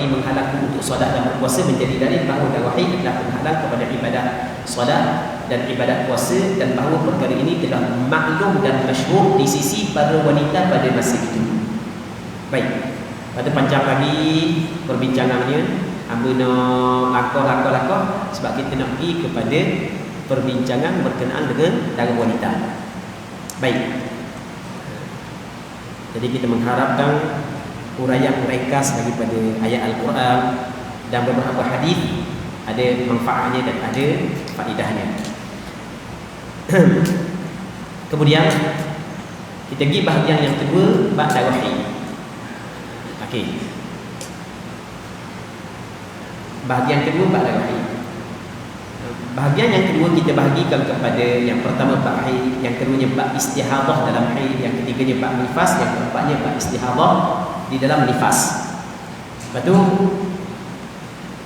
yang menghalangku untuk solat dan berpuasa menjadi dalil bahawa darah haid adalah penghalang kepada ibadat solat dan ibadat puasa, dan bahawa perkara ini telah maklum dan masyhur di sisi para wanita pada masa itu. Baik, pada panjang lagi perbincangannya, hamba nak lakor sebab kita nak pergi kepada perbincangan berkenaan dengan darah wanita. Baik, jadi kita mengharapkan uraian ringkas daripada ayat Al-Quran dan beberapa hadis ada manfaatnya dan ada faedahnya. Kemudian kita pergi bahagian yang kedua, bab darah haid. Okey. Bahagian kedua, bab darah haid. Bahagian yang kedua kita bahagikan kepada yang pertama bab haid, yang keduanya bab istihadah dalam haid, yang ketiganya bab nifas, yang keempatnya bab istihadah di dalam nifas. Lepas tu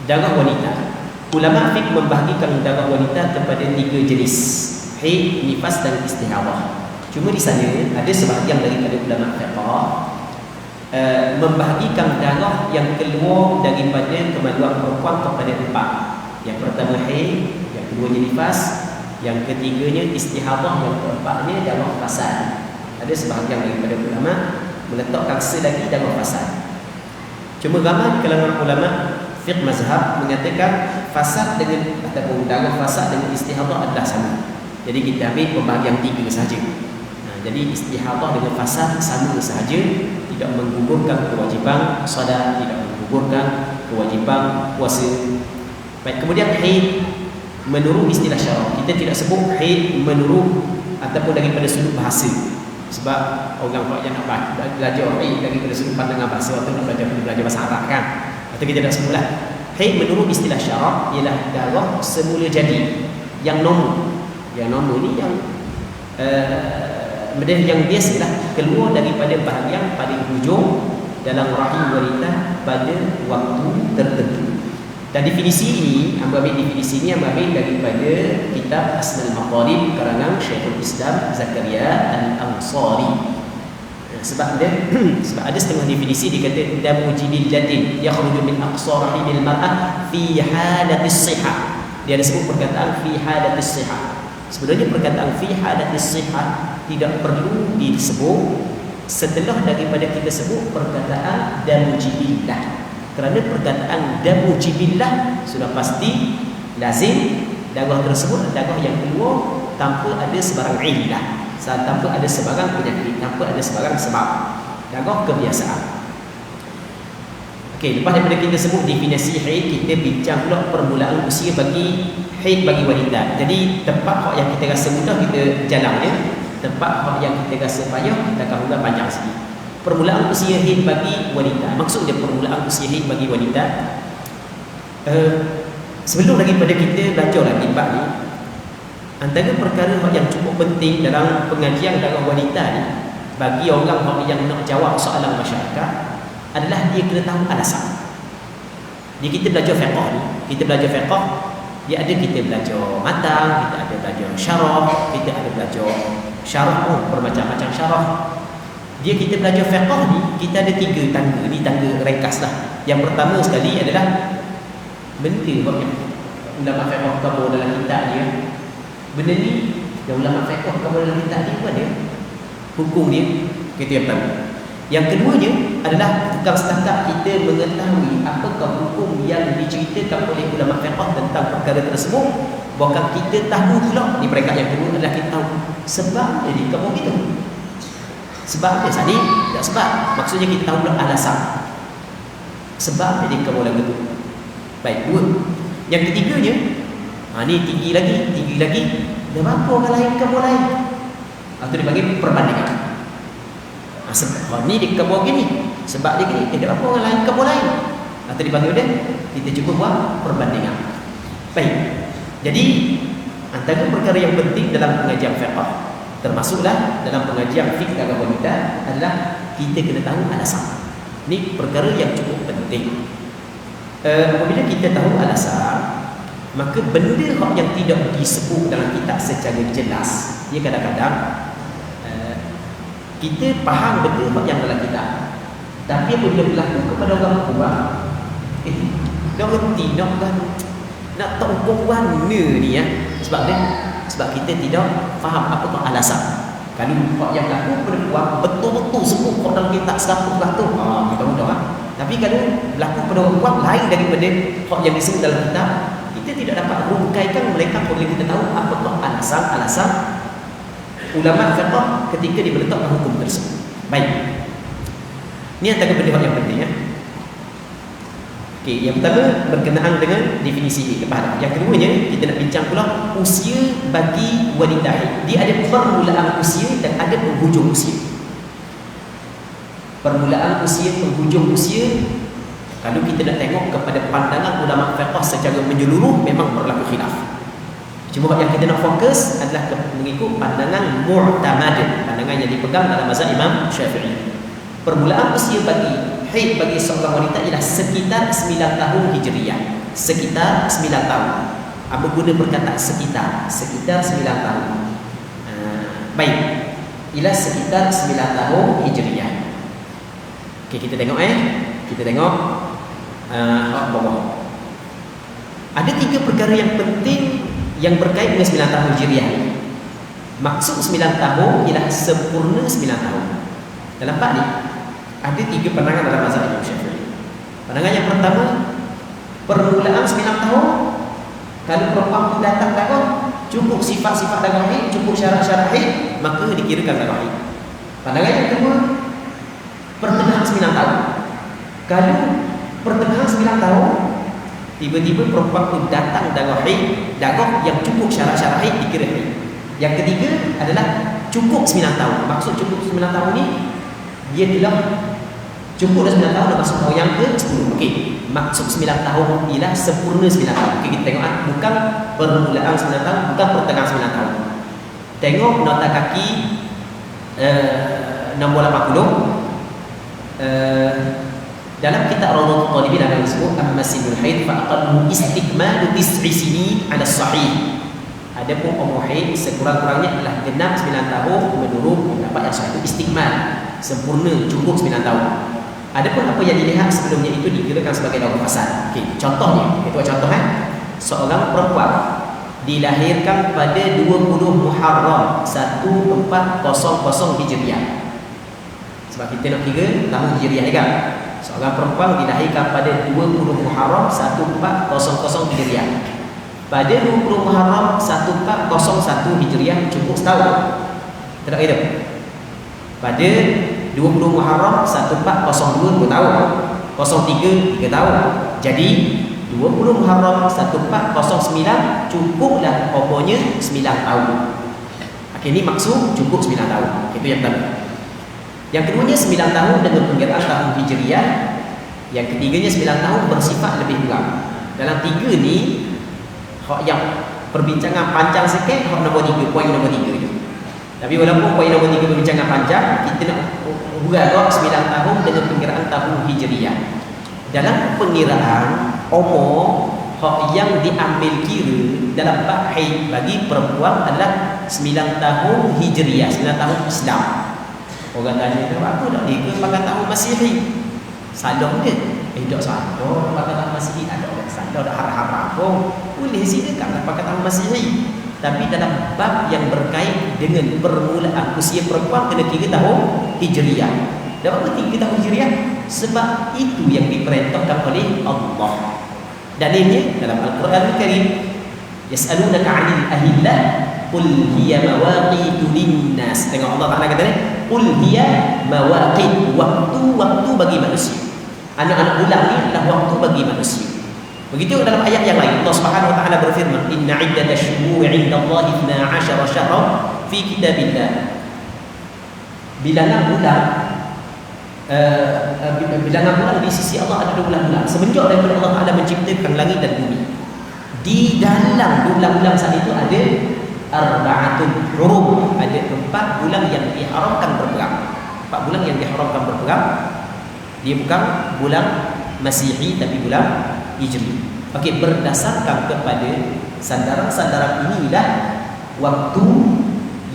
darah wanita. Ulama fiqh membahagikan darah wanita kepada 3 jenis: haid, nifas dan istihadah. Cuma di sana ada sebahagian daripada ulama fiqh membahagikan darah yang keluar daripada kemaluan perempuan kepada 4. Yang pertama haid, yang keduanya nifas, yang ketiganya istihadah, yang keempatnya darah fasad. Ada sebahagian daripada ulama meletakkan selagi darah fasad. Cuma ramai kalangan ulama fiqh mazhab mengatakan fasad dengan ataupun darah fasad dengan istihadah adalah sama. Jadi kita ambil pembahagian 3 sahaja. Jadi istihadah dengan fasad sama sahaja, tidak menggugurkan kewajipan solat, tidak menggugurkan kewajipan puasa. Baik, kemudian haid menurut istilah syarak. Kita tidak sebut haid menurut ataupun daripada sudut bahasa. Sebab orang yang nak belajar haid daripada sudut pandangan bahasa, atau nak belajar bahasa Arab kan, atau kita tak semula. Haid menurut istilah syarak ialah darah semula jadi yang normal. Yang normal ni yang biasalah keluar daripada bahagian paling hujung dalam rahim wanita pada waktu tertentu. Dan definisi ini, ambil definisi ini ambil daripada kitab Asnal Maqalib karangan Syekhul Islam Zakaria Al-Ansari. Sebab ada setengah definisi dikata damu jibillatin yakhruju min aqsa rahimil mar'ah fi halatis sihah. Dia ada sebut perkataan fi halatis sihah. Sebenarnya perkataan fi halatis sihah tidak perlu disebut setelah daripada kita sebut perkataan damu jibillah. Kerana perkataan damu jibillah sudah pasti lazim darah tersebut darah yang keluar tanpa ada sebarang illah, tanpa ada sebarang penyakit, tanpa ada sebarang sebab, darah kebiasaan. Okey, lepas daripada kita sebut definisi haid, kita bincang pula permulaan usia bagi haid bagi wanita. Jadi tempat yang kita rasa mudah kita jalannya, tempat yang kita rasa payah kita akan ulang panjang sikit. Permulaan usia haid bagi wanita. Maksudnya permulaan usia haid bagi wanita, sebelum daripada kita belajar lagi bab ni, antara perkara yang cukup penting dalam pengajian darah wanita ni bagi orang yang nak jawab soalan masyarakat adalah dia kena tahu alasan. Jadi kita belajar fiqh ni, kita belajar fiqh, dia ada kita belajar matang, kita ada belajar syarah, kita ada belajar syarah, bermacam-macam syarah. Dia kita belajar fiqh ni, kita ada 3 tangga. Ni tangga ringkas lah. Yang pertama sekali adalah benda yang ulama fiqh kabur dalam kitab dia. Benda ni yang ulama fiqh kabur dalam kitab dia apa dia? Hukum dia. Itu yang pertama. Yang keduanya adalah bukan setakat kita mengetahui apakah hukum yang diceritakan oleh ulama fiqh tentang perkara tersebut, bahkan kita tahu pula di peringkat yang kedua adalah kita tahu sebab dia dikabur gitu. Sebab dia tadi tak sebab, maksudnya kita tahu pula alasan sebab dia dikabur lagu tu. Baik, 2. Yang ketiganya, ni tinggi lagi. Dah apa orang lain kabur lain? Atau dibagi perbandingan. Sebab ni dia kabur gini, sebab dia gini, tidak apa orang lain kabur lain. Atau dipanggil dia, kita cuba buat perbandingan. Baik. Jadi antara perkara yang penting dalam pengajian fiqh, termasuklah dalam pengajian fiqh darah wanita, adalah kita kena tahu alasan. Ini perkara yang cukup penting. Apabila kita tahu alasan, maka benda yang tidak disebut dalam kitab secara jelas, dia kadang-kadang kita faham benda yang dalam kitab, tapi apabila berlaku kepada orang tua, Nak reti, nak tahu perempuan ni ya. Sebab kita tidak faham apa tu alasan. Kalau yang berlaku perempuan betul-betul semua kau dalam kitab 100%, kita mudah lah. Tapi kalau berlaku pada perempuan lain daripada hak yang disebut dalam kitab, kita tidak dapat rungkaikan mereka boleh kita tahu apa tu alasan ulama fiqh ketika dia meletakkan hukum tersebut. Baik. Ini antara benda yang penting ya. Okey, yang pertama berkenaan dengan definisi kepahaman. Yang keduanya kita nak bincang pula usia bagi wanita haid. Dia ada permulaan usia dan ada penghujung usia. Permulaan usia, penghujung usia, kalau kita nak tengok kepada pandangan ulama fiqh secara menyeluruh memang berlaku khilaf. Cuma yang kita nak fokus adalah mengikut pandangan mu'tamad, pandangan yang dipegang dalam mazhab Imam Syafi'i. Permulaan usia bagi haid bagi seorang wanita ialah sekitar 9 tahun Hijriah. Sekitar 9 tahun. Apa guna perkataan sekitar? Sekitar 9 tahun. Baik. Ialah sekitar 9 tahun Hijriah. Okey, kita tengok Kita tengok bawah. Ada 3 perkara yang penting yang berkait dengan 9 tahun Hijriah. Maksud 9 tahun ialah sempurna 9 tahun. Dalam bab ni ada 3 pandangan dalam mazhab Imam Syafi'i. Pandangan yang pertama, permulaan 9 tahun kalau perempuan tu datang darah cukup sifat-sifat darah haid, cukup syarat-syarat haid, maka dikirakan darah haid. Pandangan yang kedua, pertengahan 9 tahun. Kalau pertengahan 9 tahun tiba-tiba perempuan tu datang darah haid, darah yang cukup syarat-syarat haid, dikira haid. Yang ketiga adalah cukup 9 tahun. Maksud cukup 9 tahun ni dia telah cukup dah 9 tahun dah masuk tahun yang ke-10. Okey, maksud 9 tahun ialah sempurna 9 tahun. Okey, kita tengok bukan permulaan 9 tahun, bukan pertengahan 9 tahun. Tengok nota kaki nombor 80. Dalam kitab Rawdatul Talibin ada disebut amma sinul haid fa aqallu istikmalu 9 sinin ala sahih. Adapun umur haid sekurang-kurangnya adalah genap 9 tahun menurut pendapat yang sahih, istikmal, sempurna, cukup 9 tahun. Adapun apa yang dilihat sebelumnya itu dikirakan sebagai daur fasad. Okey, contohnya, itu contoh seorang perempuan dilahirkan pada 20 Muharram 1400 Hijriah. Sebab kita nak kira tahun Hijriah kan. Seorang perempuan dilahirkan pada 20 Muharram 1400 Hijriah. Pada 20 Muharram 1401 Hijriah cukup setahun. Tak kira. Pada 20 Muharram 1402 2 tahun. 03 3 tahun. Jadi 20 Muharram 1409 cukuplah umurnya 9 tahun. Okey, ini maksud cukup 9 tahun. Itu yang pertama. Yang keduanya 9 tahun dengan perkiraan tahun Hijriah. Yang ketiganya 9 tahun bersifat lebih kurang. Dalam 3 ni hak yang perbincangan panjang sikit, hak nombor 3, poin nombor 3 je. Tapi walaupun poin nombor 3 perbincangan panjang, kita nak uraikan 9 tahun dengan pengiraan tahun Hijriah. Dalam pengiraan umur hak yang diambil kira dalam bab haid bagi perempuan adalah 9 tahun Hijriah, 9 tahun Islam. Orang tanya, aku nak dia pakai tahun Masihi? Salah dia. Tak salah, pakai tahun Masihi ada orang salah, dah harap-harap pun. Boleh silakan pakai tahun Masihi. Tapi dalam bab yang berkait dengan permulaan usia perempuan kena 3 tahun Hijriah. Dan apa 3 tahun Hijriah? Sebab itu yang diperintahkan oleh Allah. Dalilnya dalam Al-Quran Al-Karim, yas'alunaka 'anil ahillah qul hiya mawaqitu lin-nas. Tengok Allah Taala kata ni, qul hiya mawaqit, waktu-waktu bagi manusia. Anak-anak bulan ni adalah waktu bagi manusia. Begitu dalam ayat yang lain Allah Subhanahu wa taala berfirman, inna 'iddatash shuhuri 'indallahi 12 syahran fi kitabillah. Bilangan bulan bilangan bulan di sisi Allah ada 12 bulan. Semenjak daripada Allah Taala menciptakan langit dan bumi, di dalam bulan-bulan saat itu ada arba'atul hurum, ada 4 bulan yang diharamkan berperang. 4 bulan yang diharamkan berperang. Dia bukan bulan Masihi tapi bulan Hijri. Okey, berdasarkan kepada sandaran-sandaran inilah waktu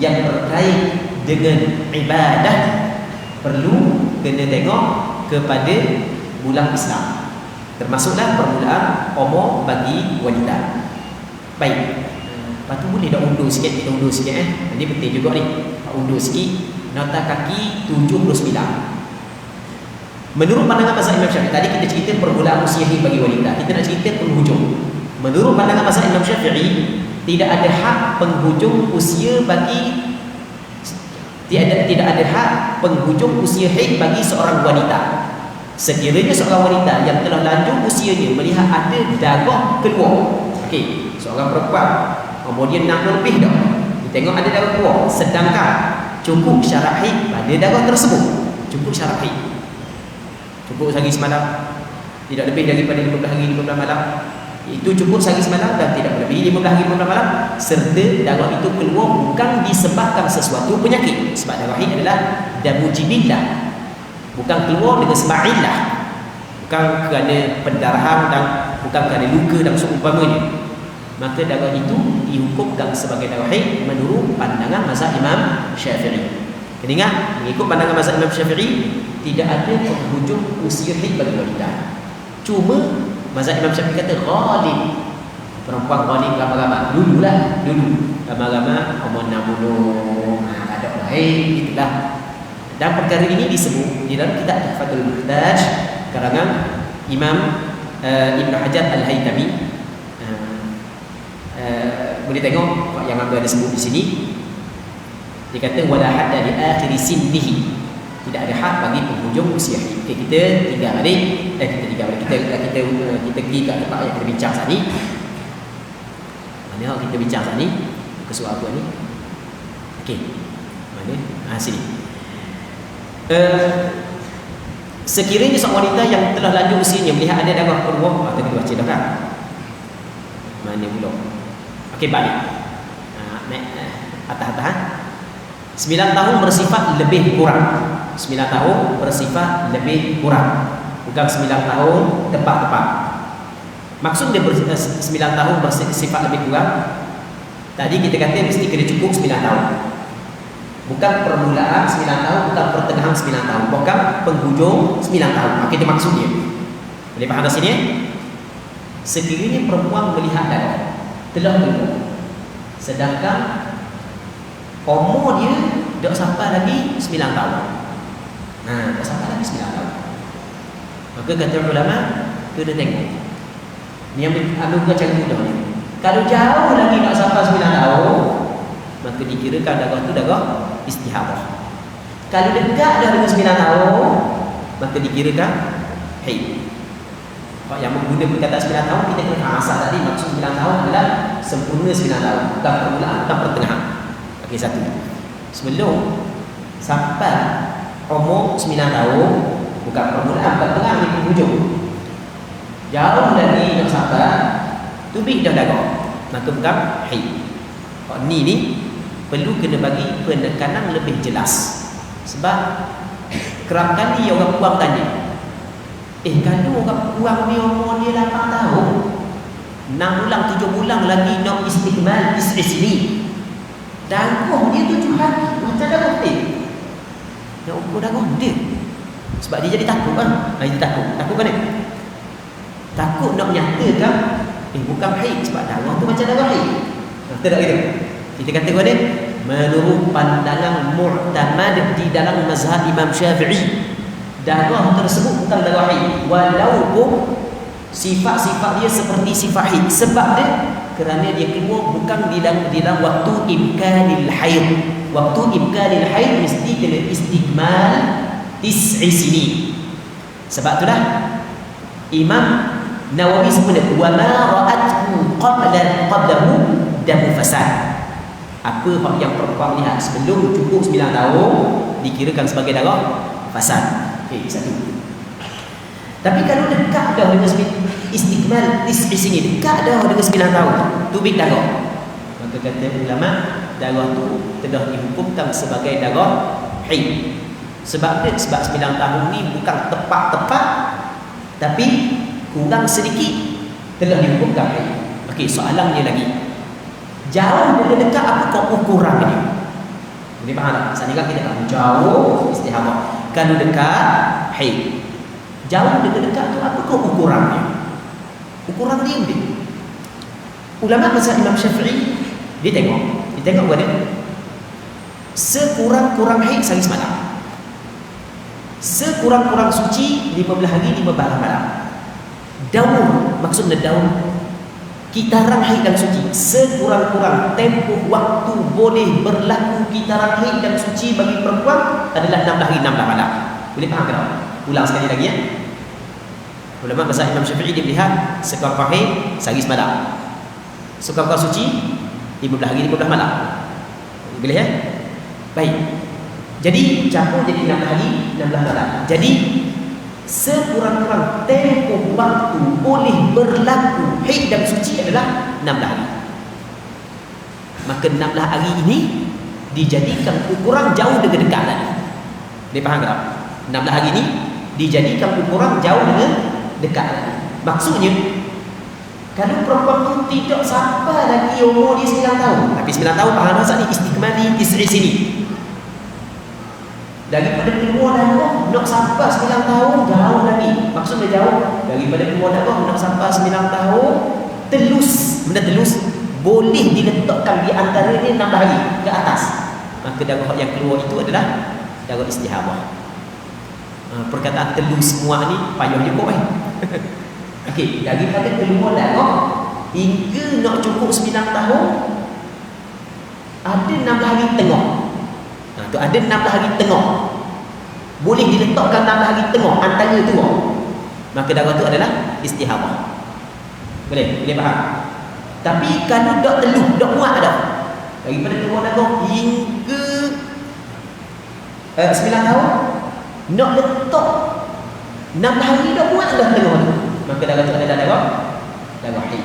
yang berkait dengan ibadah perlu kena tengok kepada bulan Islam. Termasuklah permulaan umur bagi wanita. Baik. Lepas tu boleh dah undur sikit, kita undur sikit Ini penting juga ni. Undur sikit. Nota kaki 79. Menurut pandangan mazhab Imam Syafi'i, tadi kita cerita permulaan usia haid bagi wanita. Kita nak cerita penghujung. Menurut pandangan mazhab Imam Syafi'i, tidak ada hak penghujung usia bagi tidak ada hak penghujung usia haid bagi seorang wanita. Sekiranya seorang wanita yang telah lanjut usianya melihat ada darah keluar. Okey, seorang perempuan umur dia 6 lebih dah. Dia tengok ada darah keluar, sedangkan cukup syarat haid pada darah tersebut. Cukup syarat haid. Cukup sehari semalam. Tidak lebih daripada 15 hari 15 malam. Itu cukup sehari semalam dan tidak melebihi 15 hari 15 malam. Serta darah itu keluar bukan disebabkan sesuatu penyakit. Sebab darah haid adalah damu jibillah. Bukan keluar dengan sebab illah. Bukan kerana pendarahan dan bukan kerana luka dan seumpamanya. Maka darah itu dihukumkan sebagai darah haid menurut pandangan mazhab Imam Syafi'i. Kena ingat, mengikut pandangan mazhab Imam Syafi'i, tidak ada penghujung usia haid bagi wanita. Cuma mazhab Imam Syafi'i kata ghalib. Perempuan ghalib ramai-ramai. Dulu. Ramai-ramai umur 60. Ada orang haid, itulah. Dan perkara ini disebut di dalam kitab Tuhfatul Muhtaj karangan Imam Ibn Hajar Al-Haytami. Boleh tengok yang ada sebut di sini. Dia kata wala hadda li akhir sinnihi. Tidak ada had bagi penghujung usia. Okay, kita tinggal balik. Kita pergi kat tempat yang kita bincang saat ni. Mana kita bincang saat ni? Kesuai apa ni? Okey. Mana? Sini. Sekiranya seorang wanita yang telah lanjut usianya melihat ada darah keluar, kita baca dah kan? Mana pula? Okey, balik. Atas-atas. 9 tahun bersifat lebih kurang. 9 tahun bersifat lebih kurang. Bukan 9 tahun tepat-tepat. Maksud dia 9 tahun bersifat lebih kurang. Tadi kita kata mesti kena cukup 9 tahun. Bukan permulaan 9 tahun, bukan pertengahan 9 tahun, bukan penghujung 9 tahun. Itu maksudnya. Boleh faham dari sini? Sekiranya perempuan melihat darah telah keluar, sedangkan umur dia tak sampai lagi 9 tahun. Tak sampai lagi 9 tahun. Maka kata ulama, kena tengok. Ni yang ambil cara mudah ni. Kalau jauh lagi nak sampai 9 tahun, maka dikirakan darah tu darah istihadah. Kalau dekat dah dengan 9 tahun, maka dikirakan haid. Kalau yang menggunakan perkataan 9 tahun, kita kena faham asal tadi. Maksud 9 tahun adalah sempurna 9 tahun, bukan permulaan, bukan pertengahan. Okey, satu. Sebelum sampai umur 9 tahun, bukan permulaan, bukan tengah, ni penghujung. Jauh lagi nak sampai, tubik dah darah, maka bukan haid. Ni perlu kena bagi penekanan lebih jelas. Sebab kerap kali orang puang tanya, kalau orang puang ni umur dia 8 tahun, 6 bulan, 7 bulan lagi nak istiqmal isri darah dia 7 hari, macam darah dia nak ukur darah dia. Sebab dia jadi takut kan. Dia takut kan dia? Takut nak menyatakan bukan haid sebab darah tu macam darah haid. Tak gitu. Kita kata kepada menurut pandangan mu'tamad di dalam mazhab Imam Syafi'i, darah tersebut bukan darah haid walaupun sifat-sifat dia seperti sifat haid. Sebab dia kerana dia keluar bukan di dalam waktu imkanil haid. Waktu imkanil haid mesti kena istikmal 9 sini. Sebab itulah Imam Nawawi sebenarnya wa ma ra'athu qablahu damu fasad. Apa yang perempuan lihat sebelum cukup 9 tahun dikirakan sebagai darah fasad. Okey, satu. Tapi kalau dekat dah dengan istikmal sini, dekat dah dengan 9 tahun, tubik darah, maka kata ulama darah tu telah dihukumkan sebagai darah haid. Sebab 9 tahun ni bukan tepat-tepat, tapi kurang sedikit telah dihukumkan haid. Okey, soalannya lagi, jauh dengan dekat apa ukuran dia? Boleh faham tak? Saat ni kan kita tahu jauh istihadah. Kalau dekat haid, Jauh dengan dekat tu apakah ukurannya? Ukuran dia ni. Ulama mazhab Imam Syafi'i dia tengok mana? Sekurang-kurang haid sehari semalam. Sekurang-kurang suci 15 hari 15 malam. Daun, maksudnya daun kitaran haid dan suci. Sekurang-kurang tempoh waktu boleh berlaku kitaran haid dan suci bagi perempuan adalah 16 hari 16 malam. Boleh faham tak? Ulang sekali lagi ya. Ulama mazhab Imam Syafi'i dia melihat sekurang-kurang haid sehari semalam. Sekurang-kurang suci 15 hari 15 malam. Boleh ya? Baik. Jadi campur jadi 16 hari 16 malam. Jadi sekurang-kurang tempoh waktu boleh berlaku haid dan suci adalah 16 hari. Maka 16 hari ini dijadikan ukuran jauh dengan dekat tadi. Dia faham tak? 16 hari ini dijadikan ukuran jauh dengan dekat tadi. Maksudnya kalau perempuan tu tidak sampai lagi umur dia 9 tahun. Tapi 9 tahun pahala saat ni istikmali isri sini. Daripada keluar darah nak sampai 9 tahun jauh lagi. Maksudnya jauh daripada keluar darah nak sampai 9 tahun telus, benda telus boleh diletakkan di antara dia 16 hari ke atas. Maka darah yang keluar itu adalah darah istihadah. Perkataan telus semua ni payah je kau Okey, daripada keluar darah hingga nak cukup 9 tahun ada 16 hari tengah. Tu ada 16 hari tengah. Boleh diletakkan 16 hari tengah antara tu. Maka darah tu adalah istihadah. Boleh? Boleh faham? Tapi kalau dak teluh, dak muat dah. Daripada keluar darah hingga 9 tahun nak letak 16 hari dah muat dah tengah tu. Maka darah tu adalah darah haid.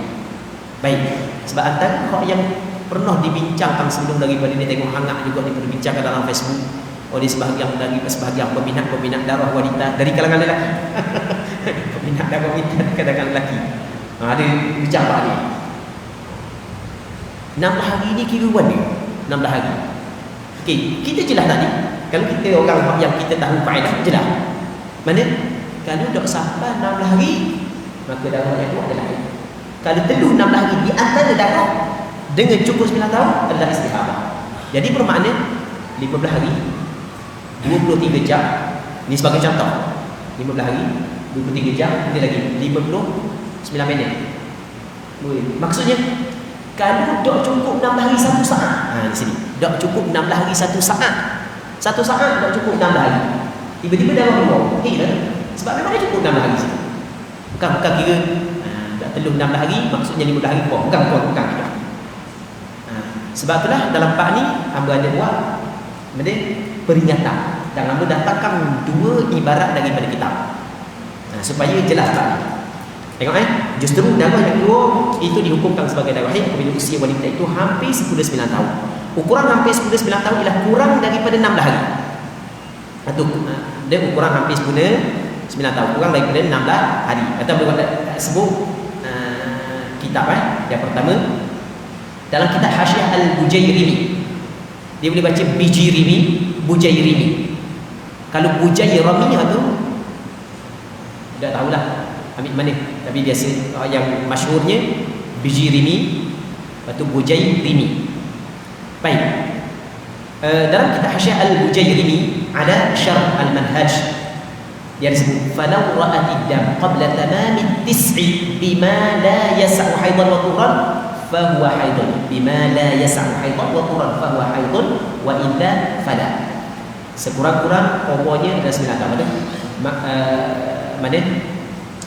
Baik. Sebab antara hak yang pernah dibincangkan sebelum daripada dia tengok hangat juga diperbincangkan dalam Facebook oleh sebahagian peminat darah wanita dari kalangan lelaki. Peminat darah wanita dari kalangan lelaki. Ada bicara ni. 16 hari ni kira mana? 16 hari. Okey, kita jelas tadi. Kalau kita orang yang kita tahu faedah jelas. Mana? Kalau dak sampai 16 hari maka darah itu adalah haid. Kalau teluh 16 hari di antara darah dengan cukup 9 tahun adalah istihadah. Jadi bermakna 15 hari 23 jam. Ini sebagai contoh. 15 hari 23 jam, ini lagi 59 minit. Maksudnya kalau tak cukup 16 hari 1 saat. Di sini. Tak cukup 16 hari 1 saat. 1 saat tak cukup 16 hari. Tiba-tiba darah keluar. Sebab memang dia cukup 16 hari situ. Bukan kira tak teluh 16 hari maksudnya 15 hari bukan kita. Sebab itulah dalam bab ni hamba ada buat peringatan dan hamba datangkan 2 ibarat daripada kitab. Supaya jelas bab ni. Tengok justru darah yang keluar itu dihukumkan sebagai darah haid apabila usia wanita itu hampir 19 tahun. Ukuran hampir 19 tahun ialah kurang daripada 16 hari. Itu dia ukuran hampir 19 tahun, kurang daripada 16 hari. Atau boleh sebut kitab yang pertama dalam kitab Hasyiah Al-Bujairimi. Dia boleh baca Bijirimi, Bujairimi. Kalau Bujairimi tu tak tahulah ambil mana, tapi biasa yang masyhurnya Bijirimi atau Bujairimi. Baik. Dalam kitab Hasyiah Al-Bujairimi ada Syarh Al-Manhaj. Dia disebut falau ra'atid dam qabla tamamid tis'i bima la yas'u haidan wa turan fahuwa haidun bima la yas'u haidan wa turan fahuwa haidun wa illa fala. Sekurang-kurang umurnya adalah 9 tahun. Mana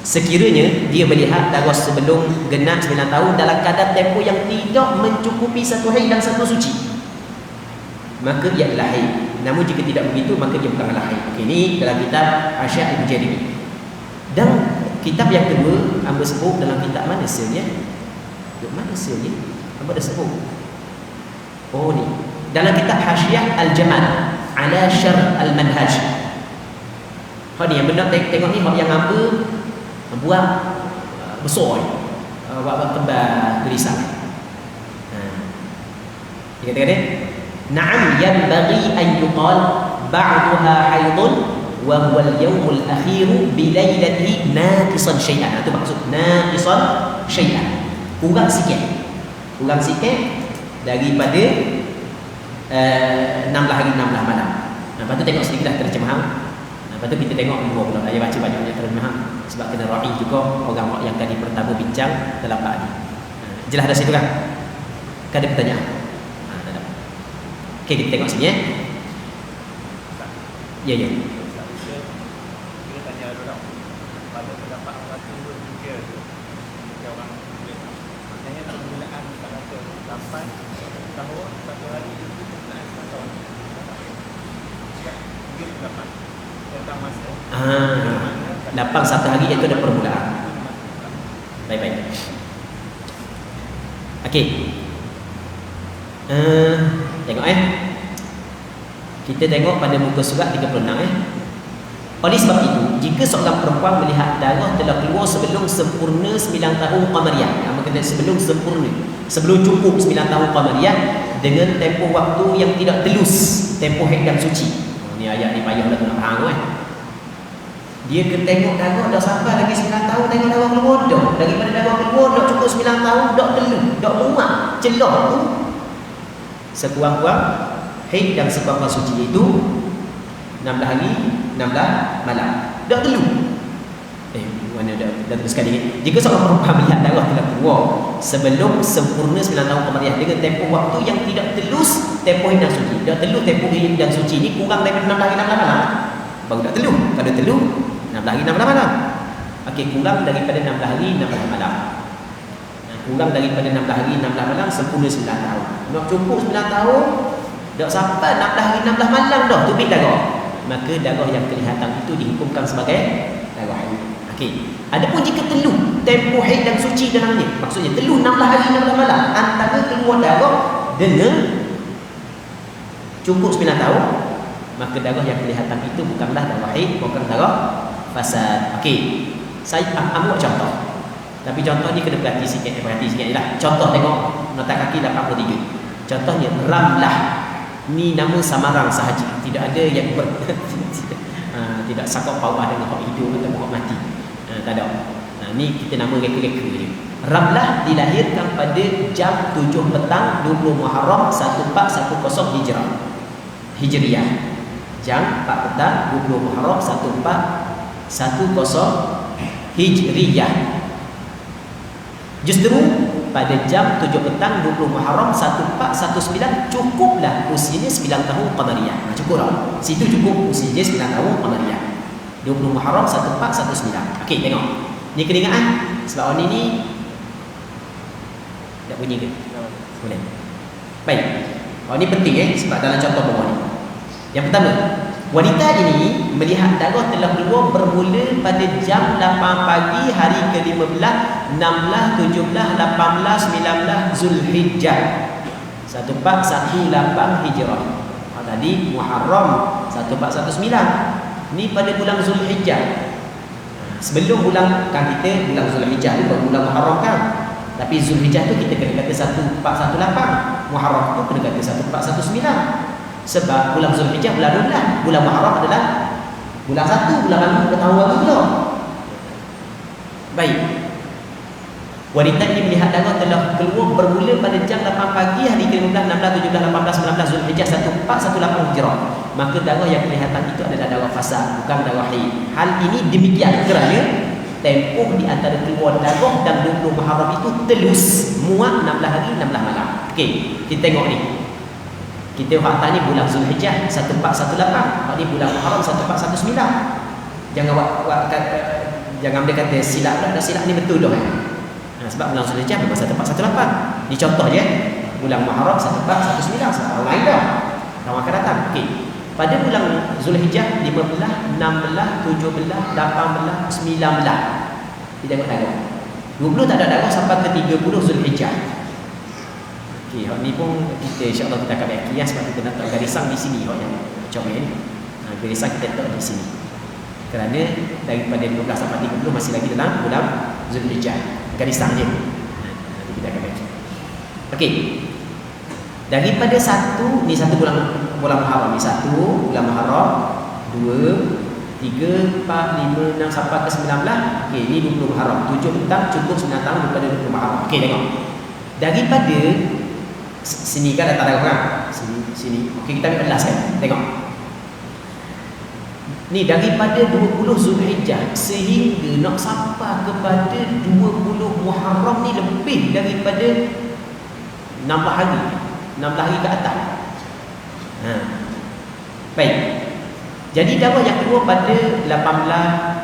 sekiranya dia melihat darah sebelum genap 9 tahun dalam kadar tempoh yang tidak mencukupi 1 haid dan 1 suci, maka ia adalah haid. Namun jika tidak begitu maka dia bukanlah haid. Ini dalam kitab Hasyiah Al-Bujairimi. Dan kitab yang kedua hamba sebut dalam kitab mana sebenarnya? Mana sebenarnya? Hamba dah sebut. Oh ni. Dalam kitab Hasyiah Al-Jamal ala Syarh Al-Manhaj. Hak ni yang benar tengok ni hak yang hamba buat besar ni. Buat tebal tulisan. Dia kata Na'am yanbaghi an yuqal ba'daha haidun wa huwal yaumul akhiru bilailatihi naqisan syai'an. Itu maksud naqisan syai'an, kurang sikit daripada 16 hari 16 malam. Lepas tu tengok sedikitlah terjemahan. Lepas tu kita tengok dua pula. Saya baca banyak terjemahan sebab kena ra'i juga orang yang tadi pertama bincang dalam bab ni. Jelas dah situ kan? Ada pertanyaan? Okey, kita tengok sini ya. Ya. Kita tanya dulu dah. Pada pendapat orang tu juga orang maknanya penggunaan kata 8 tahun 1 hari itu penggunaan 1 tahun. Mungkin pendapat tentang masa. 8 satu hari itu ada permulaan. Baik. Okey. Tengok kita tengok pada muka surat 36 Oleh sebab itu, jika seorang perempuan melihat darah telah keluar sebelum sempurna 9 tahun qamariyah, sebelum cukup 9 tahun qamariyah dengan tempoh waktu yang tidak telus, tempoh haid dan suci. Ni ayat ni payahlah tu nak faham Dia kena tengok darah dah sampai lagi 9 tahun, tengok darah keluar dah. Daripada darah keluar dah cukup 9 tahun, dah telus, dah muat, celah tu sekurang-kurang haid dan sekurang-kurang suci itu 16 hari 16 malam. Dah telu. Mana dah terus sekali. Jika seorang perempuan melihat darah telah keluar sebelum sempurna 9 tahun qamariyah dengan tempoh waktu yang tidak telus tempoh haid dan suci. Dah telu tempoh haid dan suci ni kurang daripada 16 hari 16 malam. Baru dah telu. Kalau telu 16 hari 16 malam. Okey, kurang daripada 16 hari 16 malam. Kurang daripada 16 hari 16 malam sempurna 9 tahun. Nak cukup 9 tahun dah sampai 16 hari 16 malam dah tubik darah. Maka darah yang kelihatan itu dihukumkan sebagai darah haid. Okey. Adapun jika telu tempoh haid dan suci dalamnya, maksudnya telu 16 hari 16 malam antara keluar darah dengan cukup 9 tahun, maka darah yang kelihatan itu bukanlah darah haid, bukan darah fasad. Okey. Saya ambil contoh. Tapi contoh ni kena perhati sikit je lah. Contoh tengok nota kaki 83. Contohnya Ramlah. Ni nama samaran sahaja. Tidak ada yang tidak sakop bawah dengan hak hidup atau hak mati. Tak ada. Ni kita nama reka-reka je. Ramlah dilahirkan pada jam 7 petang 20 Muharram 1410 Hijriah. Jam 4 petang 20 Muharram 1410 Hijriah. Justru pada jam 7 petang 20 Muharram 1419 cukuplah usianya 9 tahun qamariyah. Cukuplah. Situ cukup usianya 9 tahun qamariyah. 20 Muharram 1419. Okey, tengok. Ni kena ingat sebab orang ni tak bunyi ke? Boleh. Baik. Orang ni penting sebab dalam contoh bawah ni. Yang pertama, wanita ini melihat darah telah keluar bermula pada jam 8 pagi hari ke-15, 16, 17, 18, 19 Zulhijjah 1418 Hijrah. Tadi Muharram 1419. Ni pada bulan Zulhijjah. Sebelum bulan kan kita bulan Zulhijjah ni bulan Muharram kan. Tapi Zulhijjah tu kita kena kata 1418. Muharram tu kena kata 1419. Sebab bulan Zulhijjah bulan 12, bulan Muharram adalah bulan 1, bulan lalu kita tahu apa pula. Baik. Wanita ini melihat darah telah keluar bermula pada jam 8 pagi hari ke-15, 16, 17, 18, 19 Zulhijjah 1418 Hijrah. Maka darah yang kelihatan itu adalah darah fasad, bukan darah haid. Hal ini demikian kerana tempoh di antara keluar darah dan 20 Muharram itu telus muat 16 hari 16 malam. Okey, kita tengok ni. Kita fakta ni bulan Zulhijjah 1418. Hak ni bulan Muharram 1419. Jangan dia kata silap dah silap ni betul dah. Sebab bulan Zulhijjah memang 1418. Ni contoh je bulan Muharram 1419. Sebab orang lain dah. Orang akan datang. Okey. Pada bulan Zulhijjah 15, 16, 17, 18, 19. Kita tengok darah. 20 tak ada darah sampai ke 30 Zulhijjah. Okey, hak ni pun kita insya-Allah kita akan bagi sebab kita nak letak garisan di sini hak yang comel ni. Garisan kita letak di sini. Kerana daripada 15 sampai 30 masih lagi dalam bulan Zulhijjah. Garisan dia. Nanti kita akan bagi. Okey. Daripada satu ni satu bulan Muharram ni, satu bulan Muharram, 2, 3, 4, 5, 6 sampai ke 19. Okey, ini 20 Muharram. 7 petang cukup 9 tahun daripada 20 Muharram. Okey, tengok. Daripada sini kan datang dah orang. Sini. Okey, kita ambil 11 kan. Tengok. Ni daripada 20 Zulhijjah sehingga nak sampai kepada 20 Muharram ni lebih daripada 16 hari. 16 hari ke atas. Baik. Jadi darah yang keluar pada 15,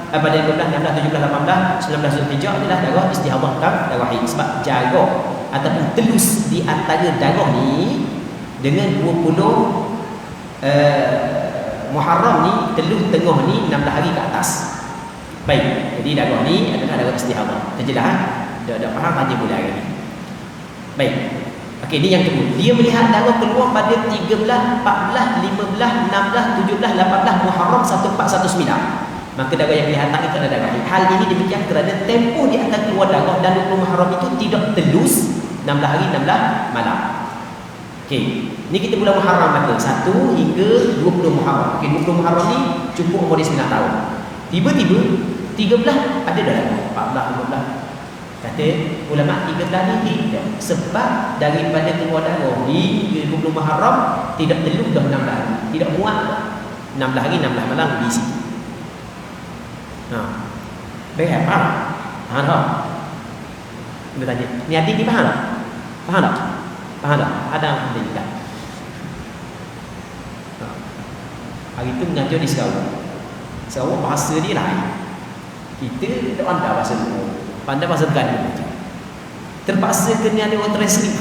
pada 15, 16, 17, 18, 19 Zulhijjah adalah darah istihadah kan, darah haid. Sebab jarak ataupun telus di antara darah ni dengan 20 Muharram ni, telus tengah ni 16 hari ke atas. Baik. Jadi darah ni adalah darah istihadah. Terjelas? Dah faham tadi mula hari ni. Baik. Okey, ni yang kedua. Dia melihat darah keluar pada 13, 14, 15, 16, 17, 18 Muharram 1419. Maka darah yang kelihatan itu adalah darah haid. Hal ini demikian kerana tempoh di antara keluar darah dan 20 Muharram itu tidak telus 16 hari 16 malam. Okey, ni kita bulan Muharram kata 1 hingga 20 Muharram. Okey, 20 Muharram ni cukup umur dia 9 tahun. Tiba-tiba 13 ada darah, 14, 15. Kata ulama 13 ni tidak, sebab daripada keluar darah hingga 20 Muharram tidak telus dah 16 hari, tidak muat 16 hari 16 malam di situ. Baik, faham? Faham tak? Dia tanya, ni adik ni faham tak? Faham tak? Faham tak? Ada yang tidak. Hari tu mengajar di Sarawak. Sarawak bahasa dia lain. Kita tak pandai bahasa Melayu. Pandai bahasa Terengganu. Terpaksa kena ada orang translate.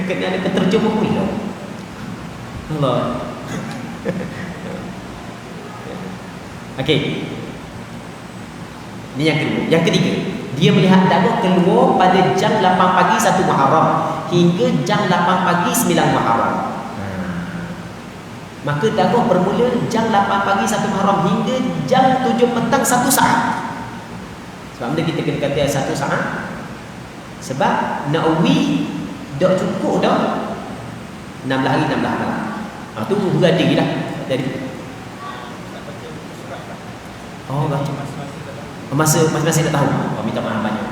Kena ada keterjemah pula. Allah. Okey. Ini yang kedua. Yang ketiga, dia melihat darah keluar pada jam 8 pagi 1 Muharram hingga jam 8 pagi 9 Muharram. Maka darah bermula jam 8 pagi 1 Muharram hingga jam 7 petang 1 saat. Sebab benda kita kena kata 1 saat. Sebab Nawawi dah cukup dah 16 hari 16 malam. Tu berada lah dari. Oh, baca masa masing-masing dah tahu. Minta maaf banyak.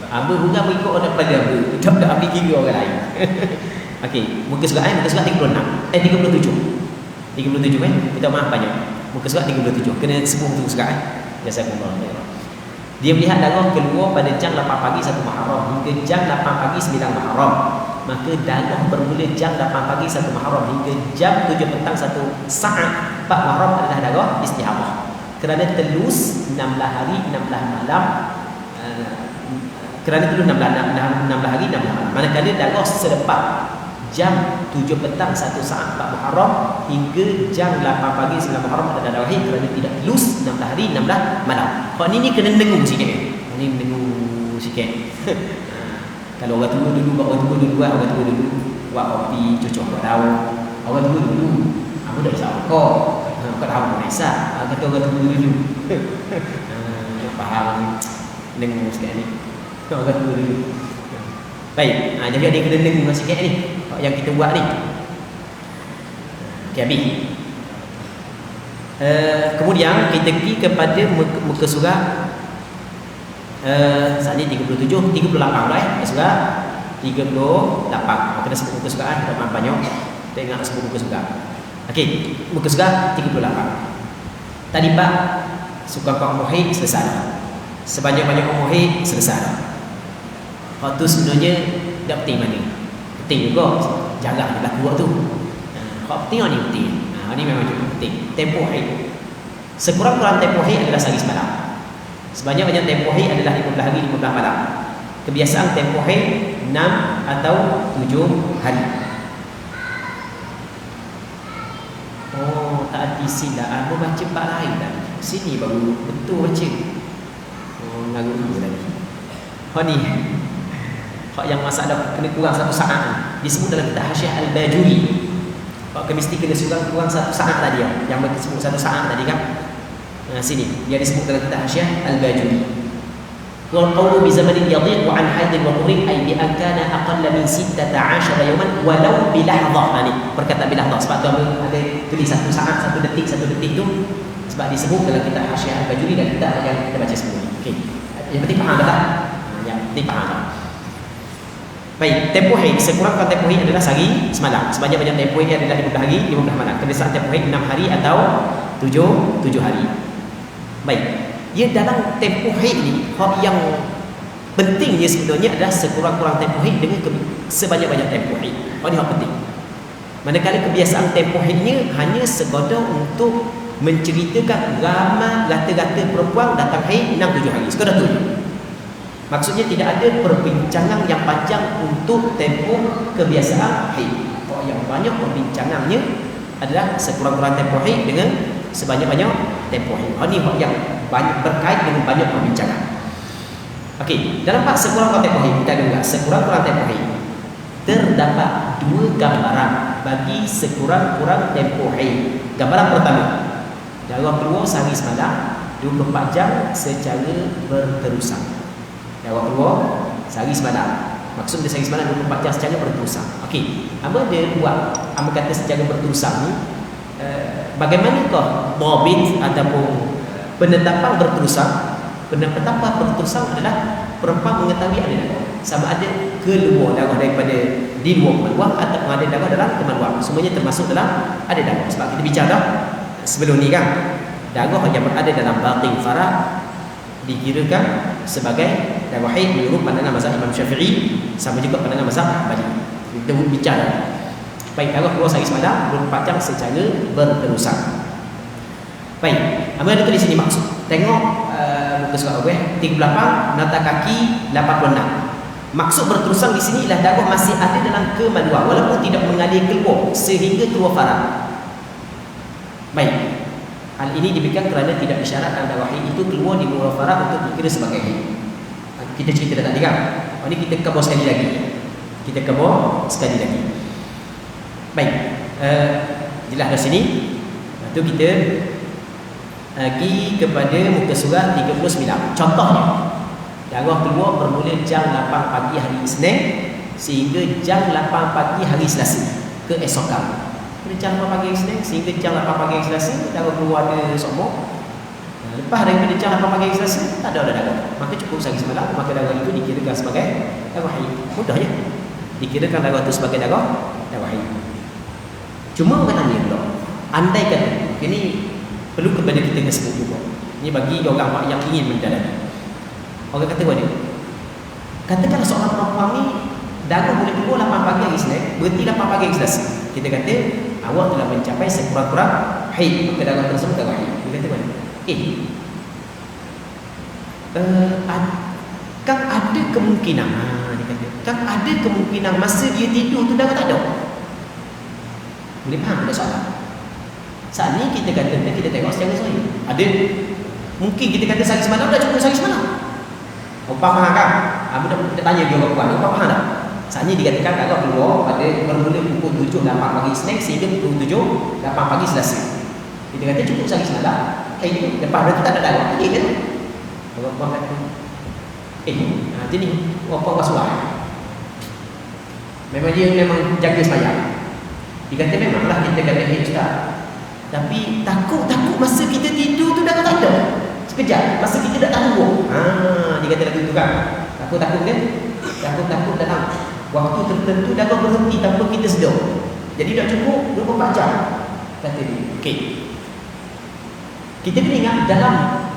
Amba hurang berikut orang pada amba. Tak ambil kira orang lain. Okey, muka surat muka surat 36. 37. 37 minta maaf banyak. Muka surat 37. Kena semua tu surat Jazakumullah. Dia melihat darah keluar pada jam 8 pagi 1 Muharram hingga jam 8 pagi 9 Muharram. Maka darah bermula jam 8 pagi 1 Muharram hingga jam 7 petang 1 saat 4 Muharram adalah darah istihadah. Kerana telus 16 hari 16 malam, kerana telus 16 hari 16 malam. Manakala darah selepas jam 7 petang 1 saat 4 Muharram hingga jam 8 pagi 9 Muharram adalah darah haid kerana tidak telus 16 hari 16 malam. Kau ni kena dengung sikit. Ni dengung sikit. Kalau orang tua dulu, orang tua dulu buat kopi, cucuk buat tahu. Orang tua dulu, aku dah isap kau. Kau tahu pun isap. Kata orang tua dulu. Faham dengung sikit ni. Orang tua dulu. Baik, jadi dia kena dengung sikit ni. Yang kita buat ni. Okay, habis. Kemudian kita pergi kepada muka surat saat ni 38 lah muka surat 38. Kena sebut muka surat kita faham banyak. Kita ingat sebut muka surat. Okey, muka surat 38. Tadi bab suka kau muhid selesai. Sebanyak-banyak muhid selesai. Waktu sebenarnya tak penting mana. Penting juga jaga berlaku waktu. Kalau penting ni penting. Ini memang cukup penting. Tempoh haid. Sekurang-kurang tempoh haid adalah sehari semalam. Sebanyak-banyak tempoh haid adalah 15 hari 15 malam. Kebiasaan tempoh haid 6 atau 7 hari. Oh, tak ada silap. Aku baca bab lain tadi. Sini baru betul baca. Oh, ngagu dulu tadi. Oh ni. Hak yang masalah kena kurang 1 saat disebut dalam kitab Hasyiah Al-Bajuri. Hak mesti kena kurang 1 saat tadi yang disebut 1 saat tadi kan. Sini dia disebut dalam kitab Hasyiah Al-Bajuri. Wal qawlu bi zamanin yadhiq wa an haid wa murid ay bi an kana aqalla min 16 yawman walau bi lahdhah. Ni perkataan bi lahdhah sebab tu ada tulis 1 saat 1 detik 1 detik tu 1 Sebab disebut dalam kitab Hasyiah Al-Bajuri dan kitab yang kita baca sebelum ini. Okey. Yang penting faham tak? Yang penting faham tak? Baik, tempoh haid, sekurang-kurang tempoh haid adalah sehari semalam. Sebanyak-banyak tempoh haid adalah 15 hari, 15 malam. Kedesaan tempoh haid 6 hari atau 7 hari. Baik. Ya, dalam tempoh haid ni, hak yang pentingnya sebenarnya adalah sekurang-kurang tempoh haid dengan sebanyak-banyak tempoh haid. Hak ni hak penting. Manakala kebiasaan tempoh haidnya hanya sekadar untuk menceritakan ramai rata-rata perempuan datang haid 6-7 hari. Sekadar tu. Maksudnya tidak ada perbincangan yang panjang untuk tempoh kebiasaan haid. Yang banyak perbincangannya adalah sekurang-kurang tempoh haid dengan sebanyak-banyak tempoh haid. Ini yang banyak berkait dengan banyak perbincangan. Okey, dalam bab sekurang-kurang tempoh haid kita dengar sekurang-kurang tempoh haid terdapat 2 gambaran bagi sekurang-kurang tempoh haid. Gambaran pertama, darah keluar sehari semalam 24 jam secara berterusan. Darah keluar sehari semalam. Maksud dia sehari semalam 24 jam secara berterusan. Okey, apa dia buat? Apa kata secara berterusan ni? Bagaimanakah dhabit ataupun penetapan berterusan? Penetapan berterusan adalah perempuan mengetahui ada darah. Sama ada keluar darah daripada di luar kemaluan ataupun ada darah dalam kemaluan. Semuanya termasuk dalam ada darah. Sebab kita bicara sebelum ni kan, darah yang berada dalam batin faraj dikirakan sebagai darah haid menurut pandangan mazhab Imam Syafi'i, sama juga pandangan mazhab Hambali. Kita bicara baik darah keluar sehari semalam 24 jam secara berterusan. Baik, apa yang tulis sini maksud? Tengok muka surat awal 38, nota kaki 86. Maksud berterusan di sini ialah darah masih ada dalam kemaluan walaupun tidak mengalir keluar sehingga keluar faraj. Baik. Hal ini diberikan kerana tidak disyaratkan darah haid itu keluar di luar faraj untuk dikira sebagai haid. Kita cerita dah tadi kan. Ini kita kebor sekali lagi. Kita kebor sekali lagi. Baik. Jelas dari sini. Lepas tu kita pergi kepada muka surat 39. Contohnya, darah keluar bermula jam 8 pagi hari Isnin sehingga jam 8 pagi hari Selasa keesokan. Pada jam 8 pagi hari Isnin sehingga jam 8 pagi hari Selasa darah keluar ada sokmok. Lepas daripada jam 8 pagi hari Selasa tak ada darah. Maka cukup sehari semalam, maka darah itu dikirakan sebagai darah haid. Mudah ya. Dikirakan darah itu sebagai darah haid. Cuma orang tanya pula, andai kata ini perlu kepada kita sebut juga. Ini bagi orang yang ingin mendalami. Orang kata mana? Katakanlah seorang perempuan ni darah boleh keluar 8 pagi hari Isnin, berhenti 8 pagi hari Selasa. Kita kata awak telah mencapai sekurang-kurang haid, maka darah tersebut darah haid. Dia kata mana? Kan ada kemungkinan, dia kata, kan ada kemungkinan masa dia tidur tu darah tak ada. Boleh faham tak soalan? Saat ni kita kata, kita tengok secara sahih. Ada mungkin kita kata sehari semalam dah cukup sehari semalam. Upah faham kan? Kita tanya dia orang puan, upah faham tak? Saat ni dikatakan darah keluar pada bermula pukul 7 8 pagi Isnin sehingga pukul 7 8 pagi Selasa. Kita kata cukup sehari semalam. Itu lepas tu tak ada darah lagi kan? Orang puan kata, nanti ni orang puan rasuah. Memang dia memang jaga sembahyang. Dia kata memanglah kita kata ustaz. Tapi takut masa kita tidur tu dah tak ada. Sekejap masa kita dah tahu. Dia kata lagu tu kan. Takut kan? Takut dalam waktu tertentu dah berhenti tanpa kita sedar. Jadi dah cukup 24 jam. Kata dia. Okey. Kita kena ingat dalam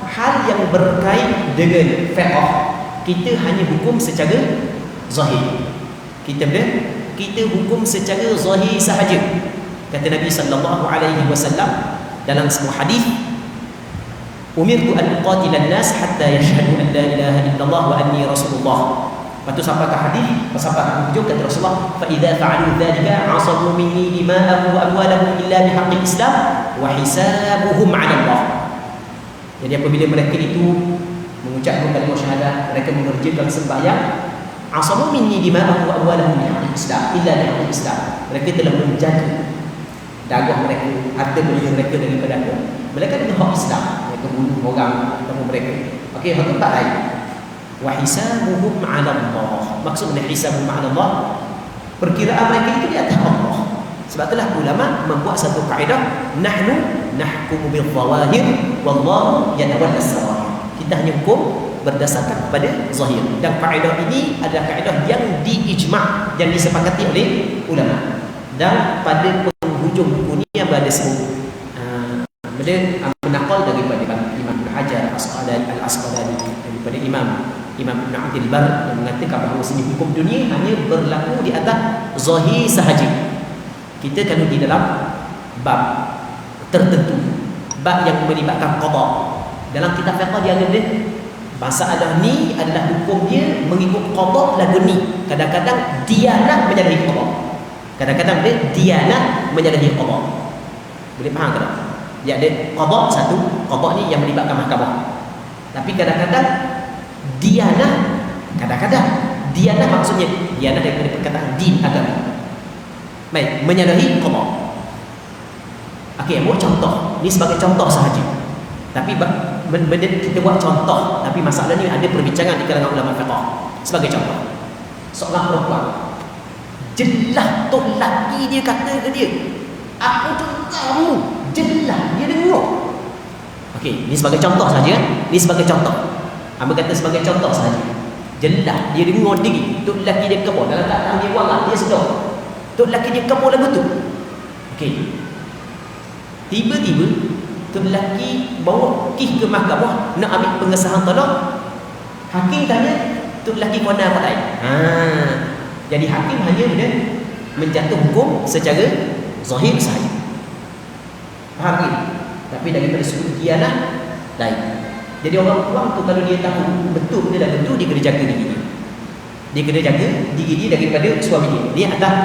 hal yang berkait dengan fiqh, kita hanya hukum secara zahir. Kita hukum secara zahir sahaja. Kata Nabi sallallahu alaihi wasallam dalam sebuah hadis, umirtu an uqatila an-nas hatta yashhadu an la ilaha illallah wa anni rasulullah. Lepas tu sampai ke hadis, sampai hujung kata Rasulullah, fa idza fa'alu dhalika 'asamu minni dima'ahum wa amwalahum illa bihaqqil islam wa hisabuhum 'ala Allah. Jadi apabila mereka itu mengucapkan kalimah syahadah, mereka mengerjakan sembahyang, 'asamu minni dima'ahum wa amwalahum bihaqqil islam illa bihaqqil islam. Mereka telah menjaga darah mereka, harta benda mereka daripada aku. Mereka dengan hak Islam. Mereka bunuh orang atau mereka. Okey, hak tempat lain. Wa hisabuhum 'ala Allah. Maksudnya hisabuhum 'ala Allah, perkiraan mereka itu di atas Allah. Sebab itulah ulama membuat satu kaedah, nahnu nahkumu bil zawahir wallahu yatawalla as-sarair. Kita hanya hukum berdasarkan kepada zahir. Dan kaedah ini adalah kaedah yang diijma' dan disepakati oleh ulama. Dan pada penghujung buku ini yang berada sebut menakal daripada Imam Ibn Hajar Al-Asqalani, daripada Imam Ibn Abdul Bar, yang mengatakan bahawa hukum dunia hanya berlaku di atas zahir sahaja. Kita kalau di dalam bab tertentu, bab yang melibatkan qada, dalam kitab fiqh dia ada masalah ni adalah hukum dia mengikut qada lagu ni. Kadang-kadang dianah menyalahi qada, kadang-kadang dia dianah menyalahi qada. Boleh faham tak? Dia ada qada satu, qada ni yang melibatkan mahkamah. Tapi kadang-kadang dianah, dianah maksudnya dianah daripada perkataan din, agama. Baik, menyalahi qada. Okey, buat contoh. Ni sebagai contoh sahaja. Tapi kita buat contoh, tapi masalah ni ada perbincangan di kalangan ulama fiqh. Sebagai contoh, seorang perempuan jelas tok laki dia kata ke dia, aku tu kamu, jelas dia dengar. Okey, ni sebagai contoh saja. Ni sebagai contoh. Hamba kata sebagai contoh saja. Jelas dia dengar diri tok laki dia kebur dalam keadaan dia warak, dia sedar tok laki dia kebur lagu tu. Okey, tiba-tiba tok lelaki bawa kes ke mahkamah nak ambil pengesahan talak. Hakim tanya, tok lelaki kau nak apa lain? Jadi hakim hanya dia menjatuh hukum secara zahir sahaja. Faham ke? Tapi daripada sudut dianah lain. Jadi orang tua tu kalau dia tahu betul benda dah betul, dia kena jaga diri dia. Dia kena jaga diri dia daripada suami dia. Dia adalah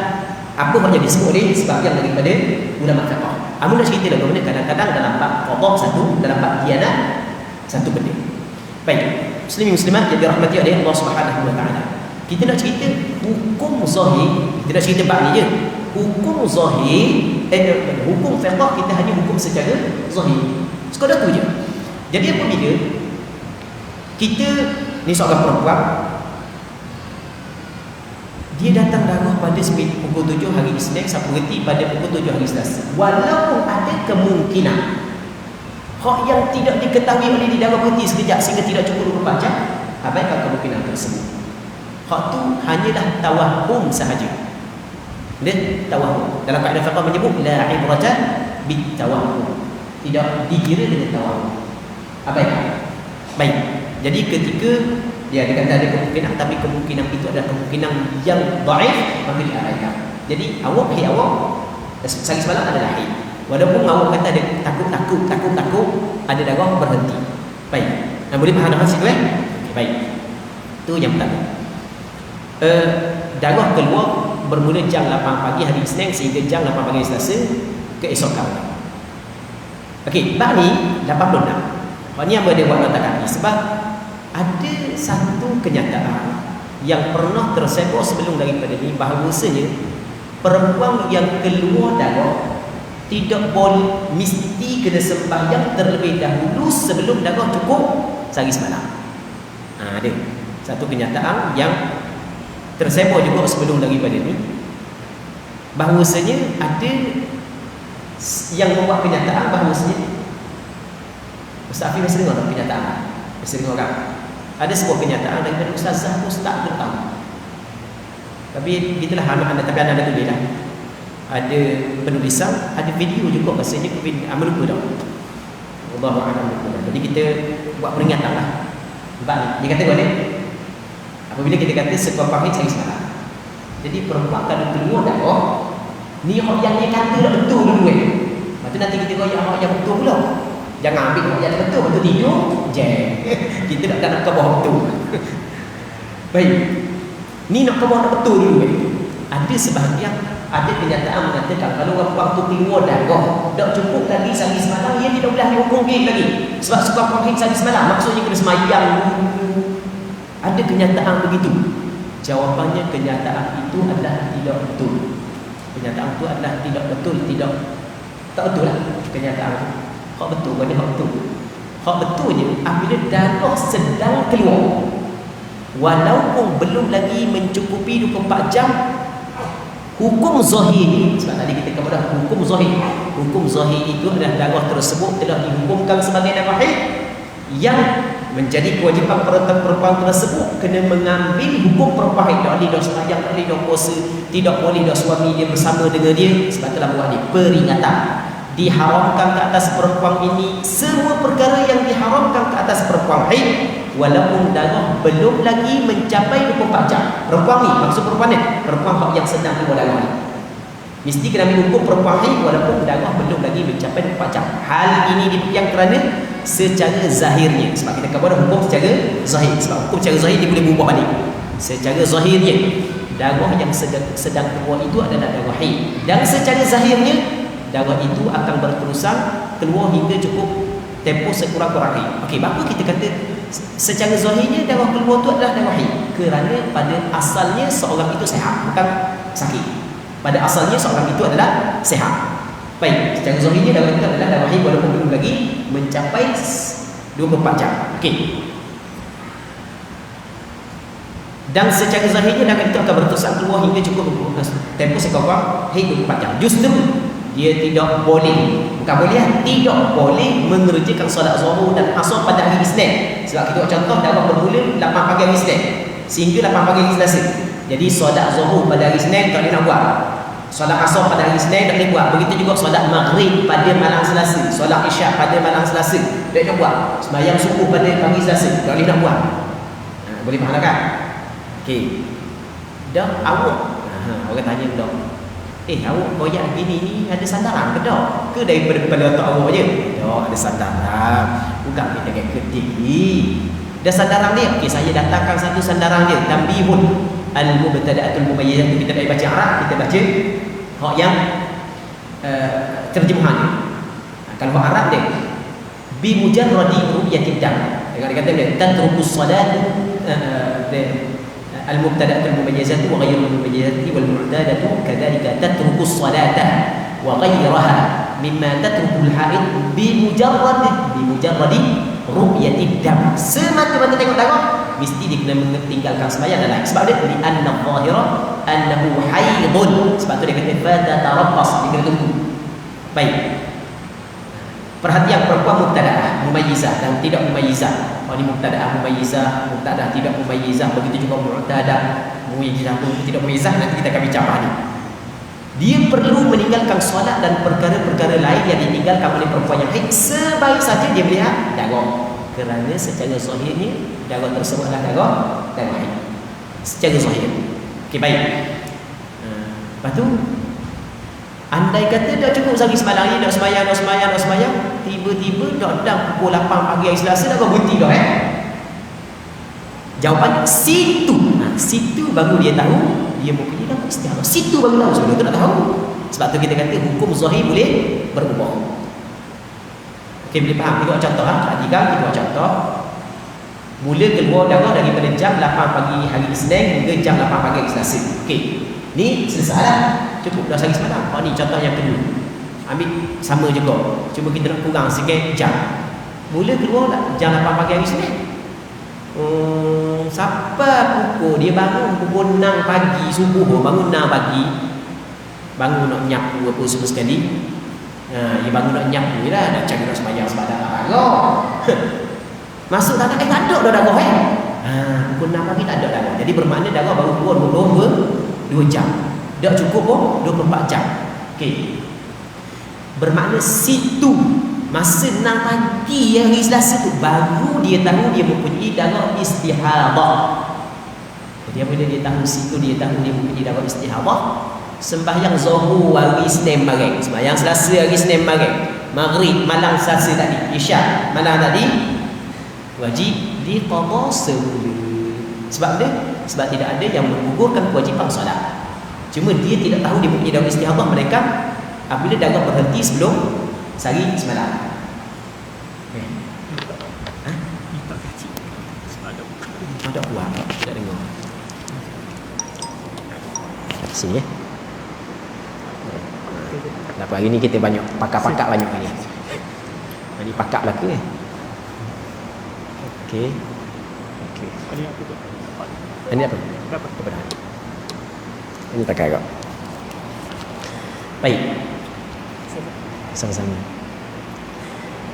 apa yang disebut oleh sebahagian daripada ulama fiqh. Amun nak cerita lagu benda kadang-kadang dalam bab qada satu, dalam bab dianah satu benda. Baik, muslimin muslimat yang dirahmati oleh Allah Subhanahu wa taala. Kita nak cerita hukum zahir, kita nak cerita bab ni je. Hukum zahir, hukum fiqh kita hanya hukum secara zahir. Sekadar tu je. Jadi apabila kita ni seorang perempuan, dia datang darah pada pukul 7 hari Isnin, siapa reti pada pukul 7 hari Selasa. Walaupun ada kemungkinan hak yang tidak diketahui oleh dia darah berhenti sekejap sehingga tidak cukup 24 jam, abaikan kemungkinan tersebut. Hak tu hanyalah tawahum sahaja. Dia tawahum. Dalam kaedah fiqh menyebut la ibrata bit tawahum. Tidak dikira dengan tawahum. Abaikan. Baik. Jadi ketika dia kata ada kemungkinan, tapi kemungkinan itu adalah kemungkinan yang dhaif, maka diabaikan. Jadi awak sehari semalam adalah haid. Walaupun awak kata ada takut, ada darah berhenti. Baik. Boleh faham dengan situ Baik. Itu yang pertama. Darah keluar bermula jam 8 pagi hari Isnin sehingga jam 8 pagi hari Selasa keesokan. Okey, bab ni 86. Bab ni yang boleh buat letakkan ni sebab ada satu kenyataan yang pernah tersebar sebelum daripada ni, bahawasanya perempuan yang keluar darah tidak boleh mesti kena sembahyang terlebih dahulu sebelum darah cukup sehari semalam. Ada satu kenyataan yang tersebar juga sebelum daripada ni, bahawasanya ada yang membuat kenyataan bahawasanya Ustaz Afiq mesti dengar kenyataan. Mesti dengar kan? Ada sebuah kenyataan daripada Ustazah Ustaz bertahu. Tapi gitulah anak-anak, tapi anak-anak tulis lah. Ada penulisan, ada video juga rasanya amal lupa dah. Wallahu a'lam bishawab. Jadi kita buat peringatan lah. Sebab ni, dia kata boleh. Apabila kita kata sebuah pahit sehari semalam. Jadi perempuan kalau keluar darah, ni orang yang dia kata dah betul dulu Lepas tu nanti kita koyak orang yang betul pula. Jangan ambil orang yang betul, betul tidur, kita nak khabar betul. Baik. Ni nak khabar nak betul dulu Ada sebahagian, ada kenyataan mengatakan kalau orang waktu keluar darah tak cukup lagi sehari semalam, dia tidak boleh dihukum lagi. Sebab sebab pahit sehari semalam, maksudnya kena semayang dulu. Ada kenyataan begitu. Jawapannya kenyataan itu adalah tidak betul. Kenyataan itu adalah tidak betul, tak betul lah kenyataan itu. Hak betul, benda hak betul. Hak betulnya apabila darah sedang keluar, walaupun belum lagi mencukupi 24 jam, hukum zahir ni, sebab tadi kita kepada hukum zahir, hukum zahir itu adalah darah tersebut telah dihukumkan sebagai darah haid, yang menjadi kewajipan perempuan tersebut kena mengambil hukum perempuan haid. Tak boleh dah sembahyang, tak boleh dah puasa, tidak boleh dah suami dia bersama dengan dia. Sebab itulah buat ni peringatan. Diharamkan ke atas perempuan ini semua perkara yang diharamkan ke atas perempuan haid, walaupun darah belum lagi mencapai 24 jam. Perempuan ni, maksud perempuan ni, perempuan yang sedang keluar darah ni, mesti kena ambil hukum perempuan haid walaupun darah belum lagi mencapai 24 jam. Hal ini yang kerana secara zahirnya, sebab kita kata hukum secara zahir, sebab hukum secara zahir dia boleh berubah balik. Secara zahirnya darah yang sedang keluar itu adalah darah haid, dan secara zahirnya darah itu akan berterusan keluar hingga cukup tempoh sekurang-kurangnya. Okey, kenapa kita kata secara zahirnya darah keluar itu adalah darah haid? Kerana pada asalnya seorang itu sehat, bukan sakit. Pada asalnya seorang itu adalah sehat. Baik, secara zahirnya darah itu adalah darah haid walaupun belum lagi mencapai 24 jam. Okey. Dan secara zahirnya darah itu akan berterusan keluar hingga cukup tempoh sekurang-kurangnya hingga 24 jam. Justru dia tidak boleh, bukan boleh, tidak boleh mengerjakan solat zuhur dan asar pada hari Isnin. Sebab kita contoh darah bermula 8 pagi hari Isnin sehingga 8 pagi hari Selasa. Jadi solat zuhur pada hari Isnin tak boleh nak buat. Solat asar pada hari Isnin tak boleh buat. Begitu juga solat maghrib pada malam Selasa, solat isyak pada malam Selasa tak boleh nak buat. Sembahyang subuh pada pagi Selasa tak boleh nak buat. Boleh faham kan? Okey. Dah awak orang tanya dah, awak koyak gini ni ada sandaran ke tak? Ke daripada kepala otak awak je? Tak, ada sandaran. Bukan kita kayak ketik ni. Ada sandaran dia. Okey, saya datangkan satu sandaran dia. Tanbihun al-mubtada'atul mumayyizah. Kita tak baca Arab, kita baca hak yang terjemahan dia. Kalau hak Arab dia bi mujarradi ru'yatid dam. Dia kata dia tatrukus salat المبتدأ المميزات وغير المميزات والمعتادة كذلك تترك الصلاة وغيرها مما تترك الحائض بمجرد رؤية الدم. Semata-mata tengok darah mesti dia kena meninggalkan sembahyang dan lain. Sebab dia li'anna adh-dhahira annahu haidun. Sebab tu dia kata fatatarabbas, dia kena tunggu. Baik. Perhatian perempuan mubtada'ah, mumayyizah dan tidak mumayyizah. Ini mubtada'ah mumayyizah, mubtada'ah tidak mumayyizah, begitu juga mu'tadah, mumayyizah pun tidak mumayyizah. Nanti kita akan bicara ni. Dia perlu meninggalkan solat dan perkara-perkara lain yang ditinggalkan oleh perempuan yang haid sebaik saja dia melihat darah. Kerana secara zahirnya darah tersebut adalah darah haid. Secara zahir. Okey, baik. Lepas tu andai kata dah cukup sehari semalam ni, dah sembahyang, tiba-tiba dah pukul 8 pagi hari Selasa dah berhenti dah Jawapan situ. Situ baru dia tahu dia mungkin dah istihara. Situ baru tahu, sebelum tu tak tahu. Sebab tu kita kata hukum zahir boleh berubah. Okey, boleh faham? Kita buat contoh perhatikan, kita buat contoh. Mula keluar darah daripada jam 8 pagi hari Isnin hingga jam 8 pagi hari Selasa. Okey. Ni selesai lah. Cukup dah sehari semalam. Ni contoh yang kedua. Ambil sama juga. Cuma kita nak kurang sikit jam. Mula keluar jam 8 pagi hari Isnin. Siapa pukul dia bangun pukul 6 pagi subuh, bangun 6 pagi. Bangun nak nyapu apa semua sekali. Dia bangun nak nyapu je lah. Nak cari nak sembahyang sebab dah darah. Masuk tak ada dah darah pukul 6 pagi tak ada darah. Jadi bermakna darah baru keluar 2 jam. Tak cukup pun 24 jam. Okey. Bermakna situ masa 6 pagi hari Selasa tu baru dia tahu dia mempunyai darah istihadah. Jadi apabila dia tahu situ, dia tahu dia mempunyai darah istihadah, sembahyang zuhur hari Isnin malam, sembahyang Selasa hari Isnin malam, maghrib malam Selasa tadi, isyak malam tadi, wajib diqada semula. Sebab dia sebab tidak ada yang menggugurkan kewajipan solat. Cuma dia tidak tahu dia mempunyai darah istihadah mereka apabila darah berhenti sebelum sehari semalam. Ada buat tak dengar. Sini Dapat hari ni kita banyak pakak-pakak banyak ni. Ini pakak belaka ni. Okey. Ini apa? Apa dah? Ini tak kagak. Baik. Sama-sama.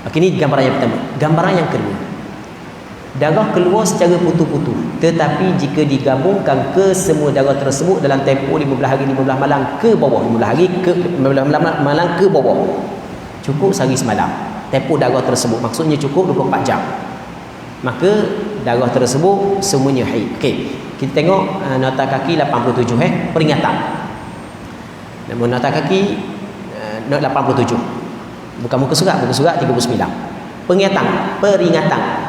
Okey, ni gambaran yang pertama. Gambaran yang kedua. Darah keluar secara putus-putus, tetapi jika digabungkan ke semua darah tersebut dalam tempoh 15 hari 15 malam ke bawah, 15 hari ke 15 malam ke bawah, cukup sehari semalam tempoh darah tersebut, maksudnya cukup 24 jam, maka darah tersebut semuanya haid. Okey, kita tengok nota kaki 87 peringatan. Namun nota kaki not 87, bukan muka surat 39. Peringatan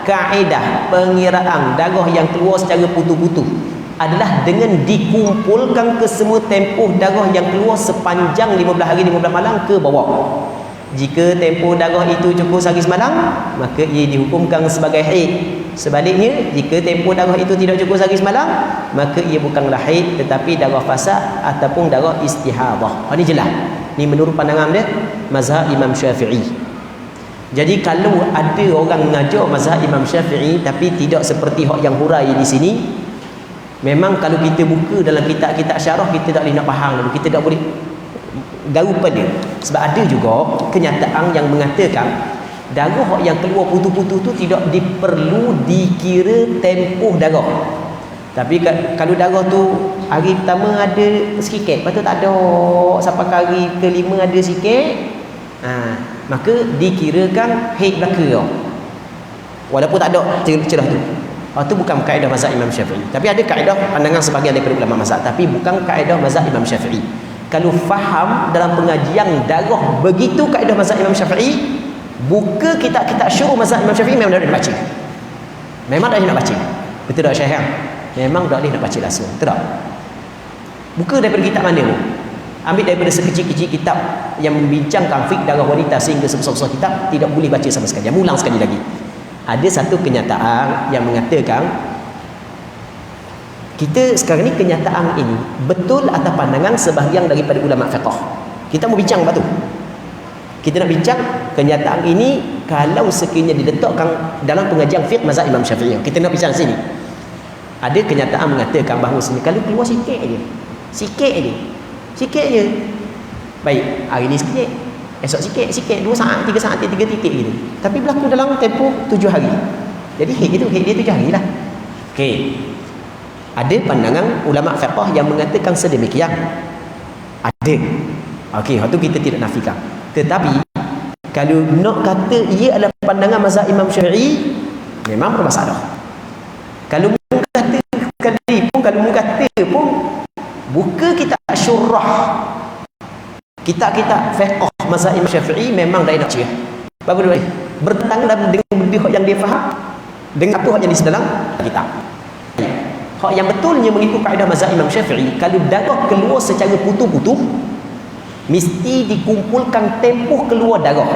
kaedah pengiraan darah yang keluar secara putus-putus adalah dengan dikumpulkan ke semua tempoh darah yang keluar sepanjang 15 hari 15 malam ke bawah. Jika tempoh darah itu cukup sehari semalam, maka ia dihukumkan sebagai haid. Sebaliknya, jika tempoh darah itu tidak cukup sehari semalam, maka ia bukanlah haid tetapi darah fasad ataupun darah istihadah. Ini jelas. Ini menurut pandangan dia mazhab Imam Syafi'i. Jadi kalau ada orang mengajar mazhab Imam Syafi'i tapi tidak seperti hak yang hurai di sini, memang kalau kita buka dalam kitab-kitab syarah, kita tak boleh nak faham dulu, kita tak boleh gaul pada. Sebab ada juga kenyataan yang mengatakan darah yang keluar putus-putus tu tidak diperlu dikira tempoh darah. Tapi kalau darah tu hari pertama ada sikit, lepas tu tak ada, sampai hari kelima ada sikit, maka dikirakan haid belaka walaupun tak ada celah tu. Itu bukan kaedah mazhab Imam Syafi'i, tapi ada kaedah pandangan sebahagian daripada ulama mazhab, tapi bukan kaedah mazhab Imam Syafi'i. Kalau faham dalam pengajian darah begitu kaedah mazhab Imam Syafi'i, buka kitab-kitab syuruh mazhab Imam Syafi'i, memang dah nak baca, memang dah nak baca. Betul tak Syekh? Memang dah nak baca langsung, betul tak? Buka daripada kitab mana pun, ambil daripada sekecil-kecil kitab yang membincangkan fiqh darah wanita sehingga sebesar-besar kitab, tidak boleh baca sama sekali. Yang ulang sekali lagi, ada satu kenyataan yang mengatakan kita sekarang ni, kenyataan ini betul atas pandangan sebahagian daripada ulama fiqh. Kita mau bincang apa tu? Kita nak bincang kenyataan ini kalau sekiranya diletakkan dalam pengajian fiqh mazhab Imam Syafi'i. Kita nak bincang sini. Ada kenyataan mengatakan bahawa sini kalau keluar sikit je, baik, hari ni sikit, esok sikit, 2 saat, 3 saat, 3 titik gitu. Tapi berlaku dalam tempoh 7 hari. Jadi haid dia 7 hari lah. Okey. Ada pandangan ulama fiqh yang mengatakan sedemikian. Ada. Okey, hal tu kita tidak nafikan. Tetapi kalau nak kata ia adalah pandangan mazhab Imam Syafi'i, memang bermasalah. Kalau kata pun buka kitab syurah, kitab-kitab fiqh mazhab Imam Syafi'i, memang dah nak cerah. Bagus dulu bertentangan dengan benda yang dia faham dengan apa yang di dalam kitab. Hak yang betulnya mengikut kaedah mazhab Imam Syafi'i, kalau darah keluar secara putus-putus, mesti dikumpulkan tempoh keluar darah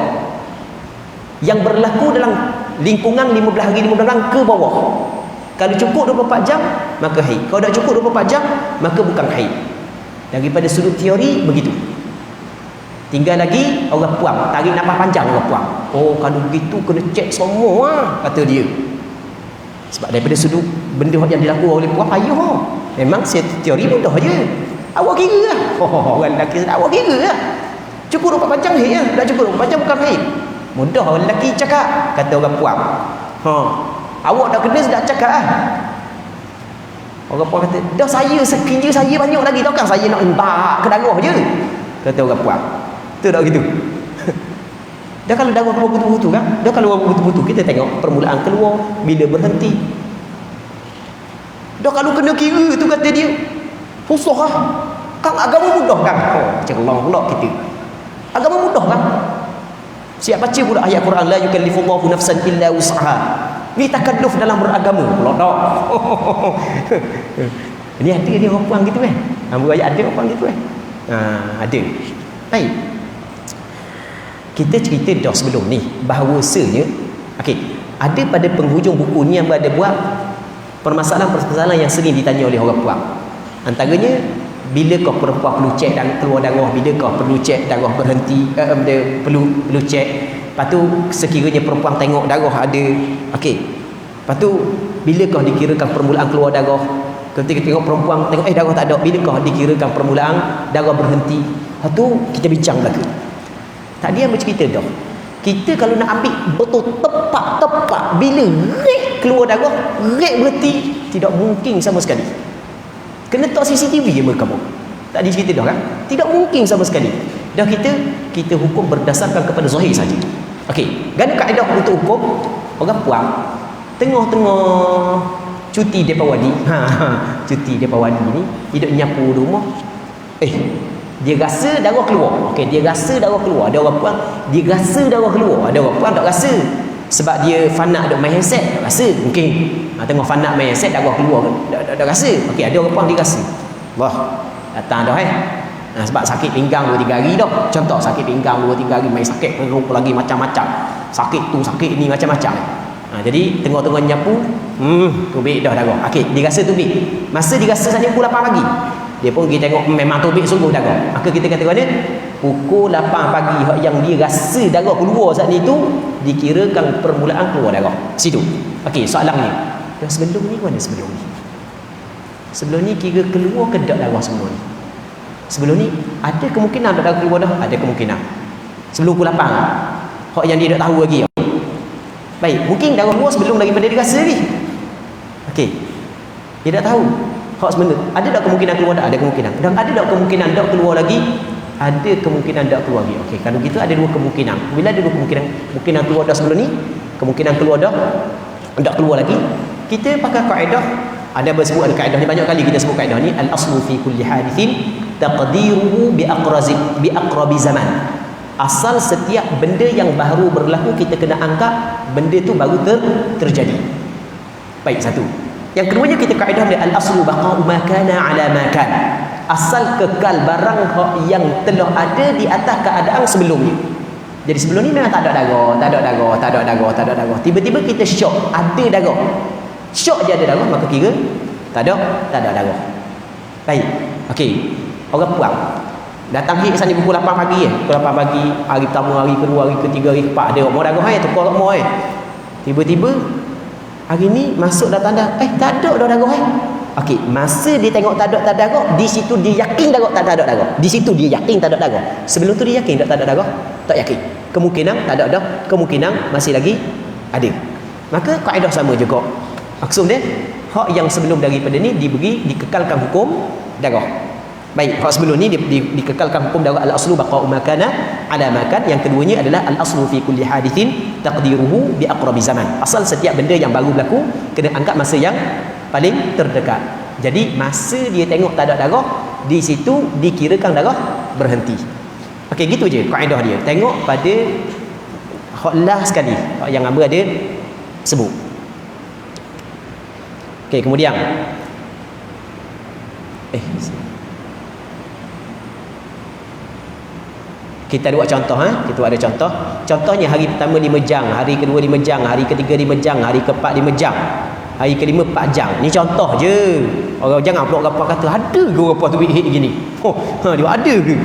yang berlaku dalam lingkungan 15 hari 15 malam ke bawah. Kalau cukup 24 jam, maka haid. Kalau tak cukup 24 jam, maka bukan haid. Daripada sudut teori begitu. Tinggal lagi orang puang, tarik nafas panjang orang puang. Oh, kalau begitu kena cek semua, kata dia. Sebab daripada sudut benda yang dilakukan oleh puang, payah. Memang teori mudah je. Awak kira lah. Orang lelaki awak kira lah. Cukup 24 jam haid lah. Tak cukup 24 jam bukan haid. Mudah orang lelaki cakap, kata orang puang. Awak dah kena sedap cakap lah. Orang puang kata, dah saya sekiranya saya banyak lagi, takkan saya nak impak ke darah je, kata orang puang. Betul tak gitu? Dah kalau darah keluar betul-betul kan, dah kalau betul-betul kita tengok permulaan keluar, bila berhenti. Dah kalau kena kira tu kata dia, susah lah. Kan agama mudah kan? Celah pula kita. Agama mudah kan? Siap baca pula ayat Quran, la yukallifullahu nafsan illa wus'aha. Ni takalluf dalam beragama pula tak. Ini ada dia orang puang gitu kan? Ambil ayat ada orang puang gitu kan? Ada. Baik. Kita cerita dah sebelum ni bahawasanya, okey, ada pada penghujung buku ni yang ada buat permasalahan-permasalahan yang sering ditanya oleh orang puang. Antaranya, bilakah perempuan perlu cek dan keluar darah, bilakah perlu cek darah berhenti, dia perlu cek. Lepas tu sekiranya perempuan tengok darah ada, okey, lepas tu bilakah dikirakan permulaan keluar darah? Ketika tengok perempuan tengok darah tak ada, bilakah dikirakan permulaan darah berhenti? Lepas tu kita bincang belaka. Tak dia bercerita dah. Kita kalau nak ambil betul tepat bila rek keluar darah, rek berhenti, tidak mungkin sama sekali. Kena tak CCTV je mereka pun. Tak dicerita dah kan? Tidak mungkin sama sekali. Dah kita hukum berdasarkan kepada zahir saja. Okey, gana kaedah untuk hukum orang puang tengah-tengah cuti depa wadi. Cuti depa wadi ni hidup nyapu rumah. Dia rasa darah keluar. Okey, dia rasa darah keluar. Ada orang puang dia rasa darah keluar. Ada orang puang tak rasa. Sebab dia fana duk main handset, tak rasa. Mungkin tengah fana main handset darah keluar tak rasa. Okey, ada orang puang dia rasa. Wah, datang dah sebab sakit pinggang 2-3 hari dah. Contoh sakit pinggang 2-3 hari, main sakit perut lagi macam-macam. Sakit tu, sakit ni macam-macam. Jadi tengah-tengah nyapu, tubik dah darah. Okey, dia rasa tubik. Masa dia rasa saja pukul 8 pagi. Dia pun pergi tengok memang tubik sungguh darah. Maka kita kata mana? Pukul 8 pagi yang dia rasa darah keluar saat ni tu dikirakan permulaan keluar darah. Situ. Okey, soalan ni. Dan sebelum ni mana sebelum ni? Sebelum ni kira keluar ke tak darah sebelum ni? Sebelum ni ada kemungkinan darah keluar dah, ada kemungkinan. Sebelum pukul 8. Hak yang dia tak tahu lagi. Baik, mungkin darah keluar sebelum daripada dia rasa lagi. Okey. Dia tak tahu. Hak sebenarnya ada tak kemungkinan keluar tak? Ada kemungkinan. Dan ada tak kemungkinan tak keluar lagi? Ada kemungkinan tak keluar lagi. Okey, kalau gitu ada dua kemungkinan. Bila ada dua kemungkinan keluar dah sebelum ni, kemungkinan keluar dah tak keluar lagi, kita pakai kaedah. Ada bersebut ada kaedah ni, banyak kali kita sebut kaedah ni, al-aslu fi kulli hadithin taqdiruhu bi aqrabi zaman. Asal setiap benda yang baru berlaku kita kena anggap benda tu baru terjadi. Baik, satu. Yang keduanya kita kaedah dia al-aslu baqa'u ma kana ala ma kan. Asal kekal barang yang telah ada di atas keadaan sebelumnya. Jadi sebelum ni memang tak ada darah. Tiba-tiba kita syok, ada darah. Syok je ada darah, maka kira tak ada darah. Baik. Okey. Orang puang datang pergi ke sana pukul 8 pagi pukul 8 pagi, hari pertama, hari kedua, hari ketiga, hari keempat ada orang darah tukar semua tiba-tiba hari ni masuk dah tanda tak ada dah darah Okey, masa dia tengok tak ada darah, di situ dia yakin darah tak ada darah. Di situ dia yakin tak ada darah. Sebelum tu dia yakin tak ada darah? Tak yakin. Kemungkinan tak ada dah, kemungkinan masih lagi ada. Maka kaedah sama juga. Maksud dia hak yang sebelum daripada ni dikekalkan hukum darah. Baik, hak sebelum ni dikekalkan hukum darah al-aslu baqa'u ma kana ala ma kan. Yang keduanya adalah al-aslu fi kulli hadithin taqdiruhu bi aqrabi zaman. Asal setiap benda yang baru berlaku kena angkat masa yang paling terdekat. Jadi masa dia tengok tak ada darah, di situ dikirakan darah berhenti. Okey, gitu je kaedah dia. Tengok pada khotlah sekali yang Amba ada sebut. Okey, kemudian kita buat contoh kita ada contoh. Contohnya hari pertama 5 jam, hari kedua 5 jam, hari ketiga 5 jam, hari keempat 5 jam, hari kelima 4 jam. Ni contoh je. Orang jangan pula orang kata ada ke orang tu hit gini. Dia ada ke?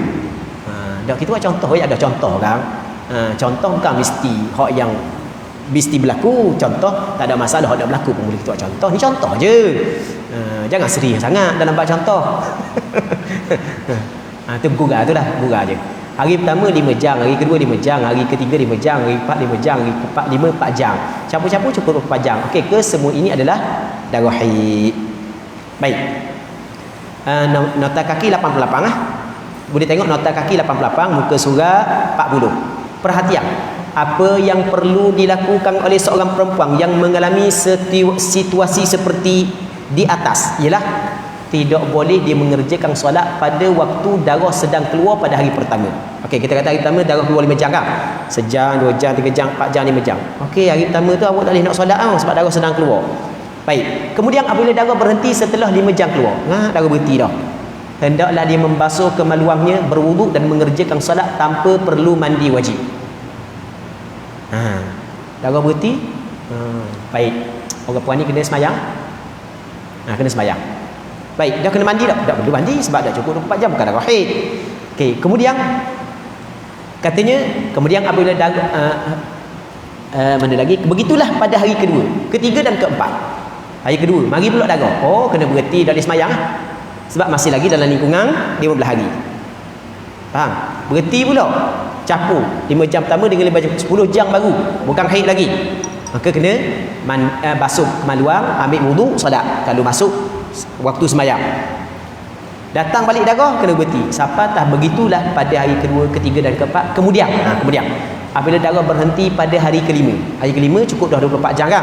Dah kita buat contoh ada contoh kan. Contoh bukan mesti hak yang mesti berlaku. Contoh tak ada masalah hak tak berlaku pun boleh kita buat contoh. Ni contoh je. Jangan serius sangat dalam buat contoh. Tu gurau tu dah, gurau je. Hari pertama 5 jam, hari kedua 5 jam, hari ketiga 5 jam, hari keempat 5 jam, hari keempat 4 jam. Campur-campur cukup 4 jam. Okey ke semua ini adalah darah haid. Baik. Nota kaki 88 Boleh tengok nota kaki 88 muka surah 40. Perhatian. Apa yang perlu dilakukan oleh seorang perempuan yang mengalami situasi seperti di atas ialah tidak boleh dia mengerjakan solat pada waktu darah sedang keluar pada hari pertama. Okey, kita kata hari pertama darah keluar 5 jam kan? Sejam, 2 jam, 3 jam, 4 jam, 5 jam. Okey, hari pertama tu awak tak boleh nak solat sebab darah sedang keluar. Baik. Kemudian apabila darah berhenti setelah 5 jam keluar. Darah berhenti dah. Hendaklah dia membasuh kemaluannya, berwuduk dan mengerjakan solat tanpa perlu mandi wajib. Darah berhenti. Baik. Orang puan ni kena semayang. Kena semayang. Baik, dah kena mandi tak? Tak perlu mandi sebab dah cukup 24 jam bukan darah haid. Okey, kemudian katanya apabila darah mana lagi? Begitulah pada hari kedua, ketiga dan keempat. Hari kedua, mari pula darah. Kena berhenti dari semayang sebab masih lagi dalam lingkungan 15 hari. Faham? Berhenti pula. campur 5 jam pertama dengan 5 jam 10 jam baru, bukan haid lagi, maka kena basuh maluang, ambil wudu, solat kalau masuk waktu sembahyang. Datang balik darah kena berhenti. Siapa tak begitulah pada hari kedua, ketiga dan keempat. Kemudian apabila darah berhenti pada hari kelima. Hari kelima cukup dah 24 jam kan?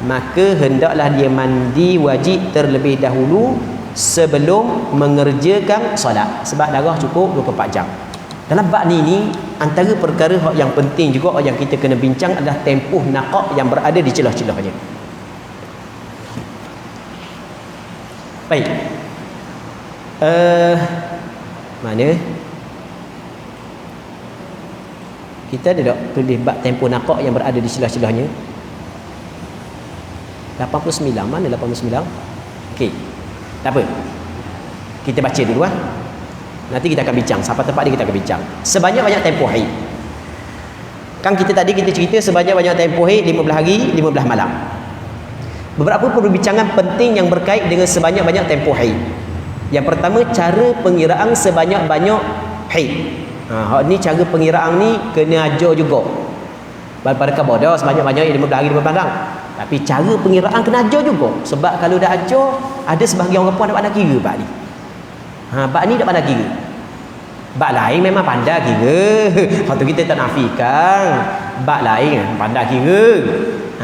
Maka hendaklah dia mandi wajib terlebih dahulu sebelum mengerjakan solat. Sebab darah cukup 24 jam. Dalam bab ni antara perkara yang penting juga yang kita kena bincang adalah tempoh naqah yang berada di celah-celahnya. Baik. Mana? Kita ada tak tulis bab tempoh naqah yang berada di celah-celahnya? 89. Mana 89? Okey. Tak apa. Kita baca dulu ah. Nanti kita akan bincang. Sampai tempat ni kita akan bincang. Sebanyak-banyak tempoh haid. Kan kita tadi kita cerita sebanyak-banyak tempoh haid 15 hari, 15 malam. Beberapa perbincangan penting yang berkait dengan sebanyak-banyak tempoh haid. Yang pertama, cara pengiraan sebanyak-banyak haid. Ni cara pengiraan ni kena ajar juga. Pada khabar dah sebanyak-banyak 15 hari, 15 malam. Tapi cara pengiraan kena ajar juga. Sebab kalau dah ajar, ada sebahagian orang puan tak pandai kira bab ni. Bab ni tak pandai kira. Bab lain memang pandai kira. Hak tu kita tak nafikan. Bab lain pandai kira.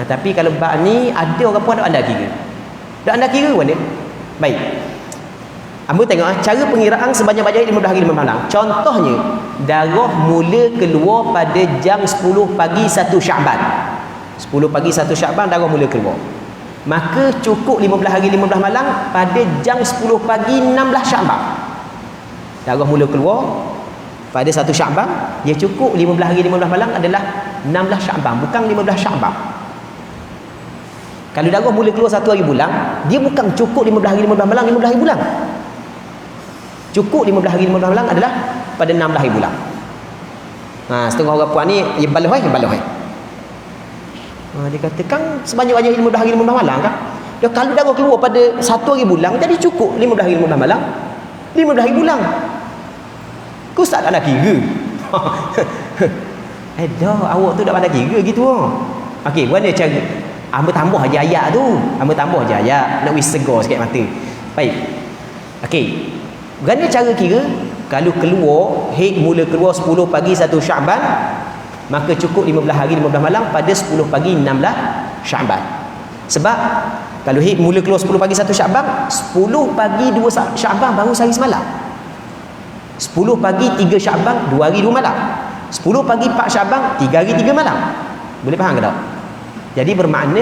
Tapi kalau bab ni ada orang puan tak pandai kira. Tak pandai kira mana? Baik. Ambo tengok cara pengiraan sebanyak-banyak 15 hari 15 malam. Contohnya, darah mula keluar pada jam 10 pagi 1 Syaban. 10 pagi 1 Syaban darah mula keluar. Maka cukup 15 hari 15 malam pada jam 10 pagi 16 Syaban. Darah mula keluar pada 1 Syaban, dia cukup 15 hari 15 malam adalah 16 Syaban, bukan 15 Syaban. Kalau darah mula keluar 1 hari bulan, dia bukan cukup 15 hari 15 malam 15 hari bulan. Cukup 15 hari 15 malam adalah pada 16 hari bulan. Setengah orang puan ni dia balah. Dia katakan sebanyak-banyak 15 hari 15 malam kan? Dia kalau darah keluar pada 1 hari bulan, jadi cukup 15 hari 15 malam 15 hari bulan. Kau tak nak kira. Dah awak tu tak pandai kira gitu. Okey, mana cara? Hamba tambah aja ayat tu. Hamba tambah aja ayat nak wis segar sikit mata. Baik. Okey. Bagaimana cara kira? Kalau keluar haid mula keluar 10 pagi 1 Syaban, maka cukup 15 hari 15 malam pada 10 pagi 16 Syaban. Sebab kalau haid mula keluar 10 pagi 1 Syaban, 10 pagi 2 Syaban baru sehari semalam. 10 pagi 3 Syaban 2 hari 2 malam. 10 pagi 4 Syaban 3 hari 3 malam. Boleh faham ke tak? Jadi bermakna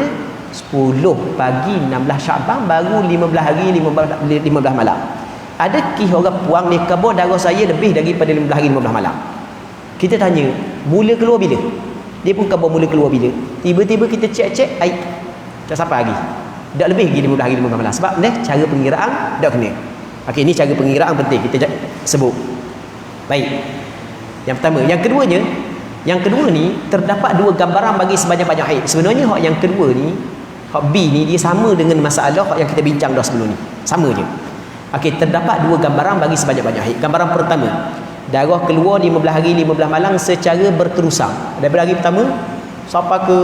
10 pagi 16 Syaban baru 15 hari 15 malam. Ada orang puang ni khabar darah saya lebih daripada 15 hari 15 malam. Kita tanya, mula keluar bila? Dia pun khabar mula keluar bila? Tiba-tiba kita cek air tak sampai lagi. Tak lebih lagi 15 hari 15 malam. Sebab ni cara pengiraan tak kena. Okey, ni cara pengiraan penting kita sebut. Baik. Yang pertama, yang kedua ni terdapat dua gambaran bagi sebanyak-banyak haid. Sebenarnya hak yang kedua ni, hak B ni dia sama dengan masalah hak yang kita bincang dah sebelum ni. Sama je. Okey, terdapat dua gambaran bagi sebanyak-banyak haid. Gambaran pertama, darah keluar 15 hari 15 malam secara berterusan. Daripada hari pertama sampai ke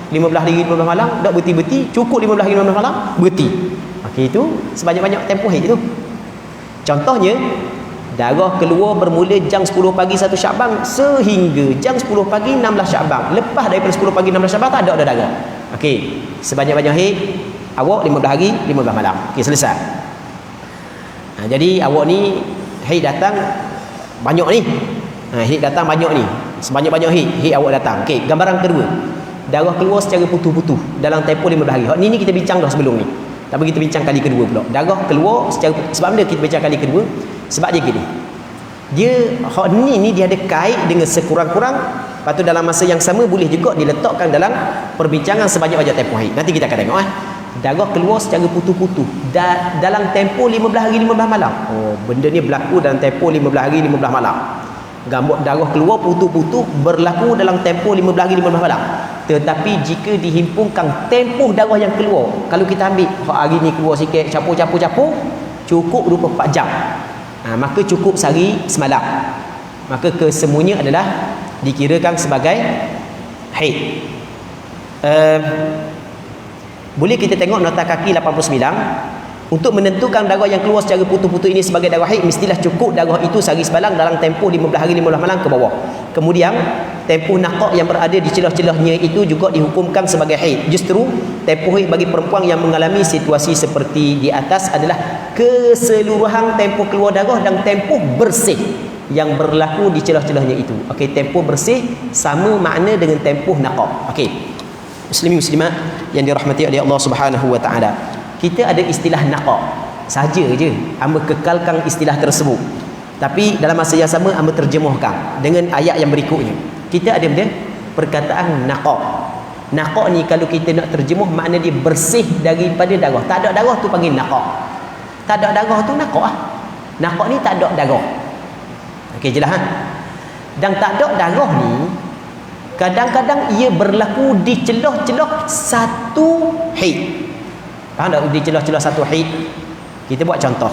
15 hari 15 malam tak berhenti-berhenti, cukup 15 hari 15 malam berhenti. Okey, itu sebanyak-banyak tempoh haid itu. Contohnya, darah keluar bermula jam 10 pagi 1 Syaban sehingga jam 10 pagi 16 Syaban. Lepas daripada 10 pagi 16 Syaban tak ada darah. Okey, sebanyak-banyak haid awak 15 hari 15 malam. Okey, selesai. Jadi awak ni haid datang banyak ni. Haid datang banyak ni. Sebanyak-banyak haid awak datang. Okey, gambaran kedua. Darah keluar secara putus-putus dalam tempoh 15 hari. Hak ni kita bincang dah sebelum ni. Tapi kita bincang kali kedua pula. Darah keluar secara sebab mana kita bincang kali kedua? Sebab dia gini. Dia hak ni dia ada kait dengan sekurang-kurang, lepas tu dalam masa yang sama boleh juga diletakkan dalam perbincangan sebanyak-banyak tempoh haid. Nanti kita akan tengok darah keluar secara putus-putus dalam tempoh 15 hari 15 malam. Oh, benda ni berlaku dalam tempoh 15 hari 15 malam. Gambar darah keluar putus-putus berlaku dalam tempoh 15 hari 15 malam. Tetapi jika dihimpunkan tempoh darah yang keluar, kalau kita ambil hari ni keluar sikit, capur, cukup 24 jam. Maka cukup sehari semalam. maka kesemuanya adalah dikirakan sebagai haid. Boleh kita tengok nota kaki 89. Untuk menentukan darah yang keluar secara putus-putus ini sebagai darah haid, mestilah cukup darah itu sehari sebalang dalam tempoh 15 hari 15 malam ke bawah. Kemudian tempoh naqah yang berada di celah-celahnya itu juga dihukumkan sebagai haid. Justru tempoh haid bagi perempuan yang mengalami situasi seperti di atas adalah keseluruhan tempoh keluar darah dan tempoh bersih yang berlaku di celah-celahnya itu. Okey, tempoh bersih sama makna dengan tempoh naqah. Okey. Muslimin muslimat yang dirahmati oleh Allah Subhanahu wa taala. Kita ada istilah naqah saja je, hamba kekalkan istilah tersebut, tapi dalam masa yang sama hamba terjemahkan dengan ayat yang berikutnya. Kita ada perkataan naqah. Naqah ni kalau kita nak terjemah, makna dia bersih daripada darah. Tak ada darah tu panggil naqah. Tak ada darah tu naqah. Naqah ni tak ada darah. Okey, jelas kan? Dan tak ada darah ni kadang-kadang ia berlaku di celah-celah satu haid. Faham tak? Di celah-celah satu haid. Kita buat contoh.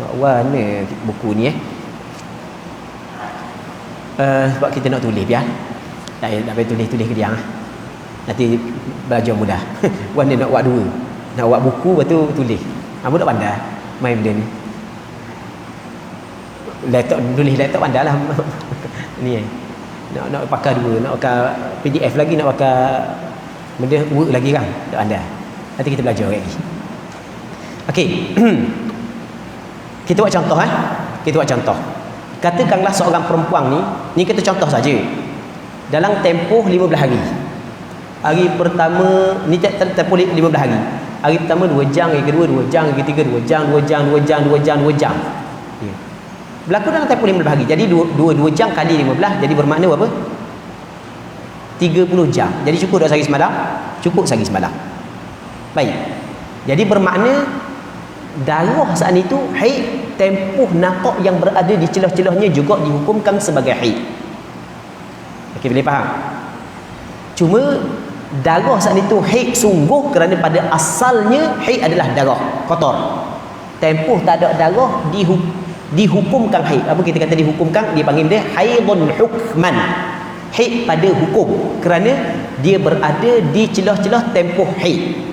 Nak warna buku ni sebab kita nak tulis biar. Tak payah tulis ke dia. Nanti belajar mudah. Warna nak buat dua. Nak buat buku lepas tu tulis. Kamu tak pandai main benda ni. Laptop, tulis laptop pandai lah. Ni nak pakai dua, nak pakai PDF lagi, nak pakai benda Word lagi kan. Tak pandai. Nanti kita belajar lagi. Okey. Kita buat contoh Kita buat contoh. Katakanlah seorang perempuan ni kita contoh saja. Dalam tempoh 15 hari. Hari pertama ni tempoh 15 hari. Hari pertama 2 jam, hari kedua 2 jam, hari ketiga 2 jam, 2 jam, 2 jam, 2 jam, 2 jam. Ya. Berlaku dalam tempoh 15 hari. Jadi 2 jam kali 15 jadi bermakna berapa? 30 jam. Jadi cukup dah sehari semalam? Cukup sehari semalam. Baik. Jadi bermakna darah saat itu haid, tempoh naqah yang berada di celah-celahnya juga dihukumkan sebagai haid. Okey, boleh faham? Cuma darah saat itu haid sungguh kerana pada asalnya haid adalah darah kotor. Tempoh tak ada darah dihukumkan haid. Apa kita kata dihukumkan? Dipanggil dia haidun hukman. Haid pada hukum kerana dia berada di celah-celah tempoh haid.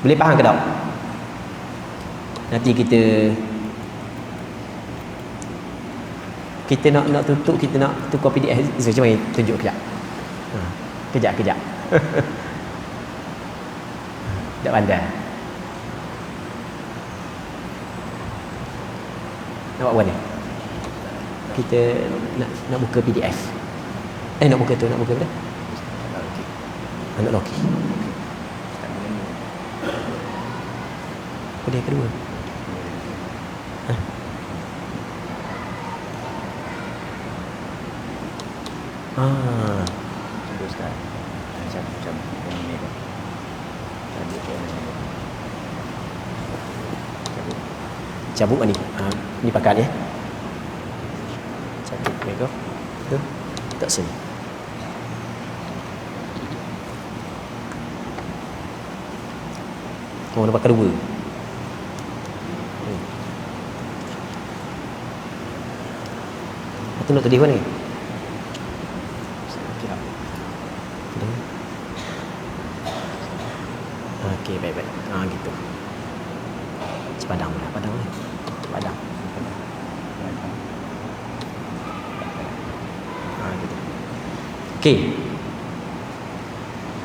Boleh faham ke tak? Nanti kita nak tutup, kita nak tukar PDF. Macam mana? Tunjuk kejap. Kejap. Tak pandai. Nak buat mana? Kita nak buka PDF. Nak buka apa? Nak loki. Boleh kedua. Teruskan. Macam ini kan. Cabut ni. Ni pakat ya. Cabut ni kau. Tu. Tak sini. Kau nak pakai dua. Itu nak tulis mana ni? Okey, baik. Gitu. Padang ni. Padang. Gitu. Okey.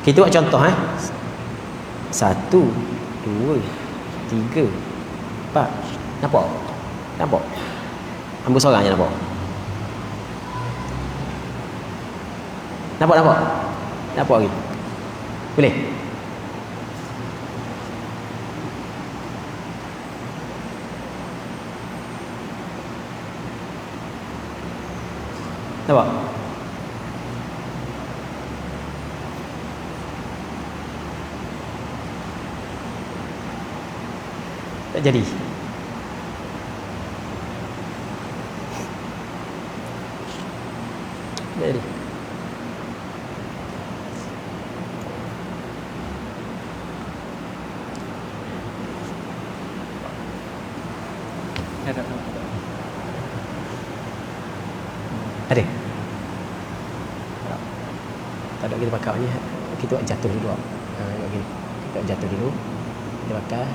Kita buat contoh 1, 2, 3, 4. Nampak? Hamba seorang je nampak. Nampak lagi. Boleh? Nampak? Tak jadi. Jadi. Ada? Tak ada, kita pakai ni. Kita buat jatuh dulu. Begini. Kita buat jatuh dulu. Kita pakai.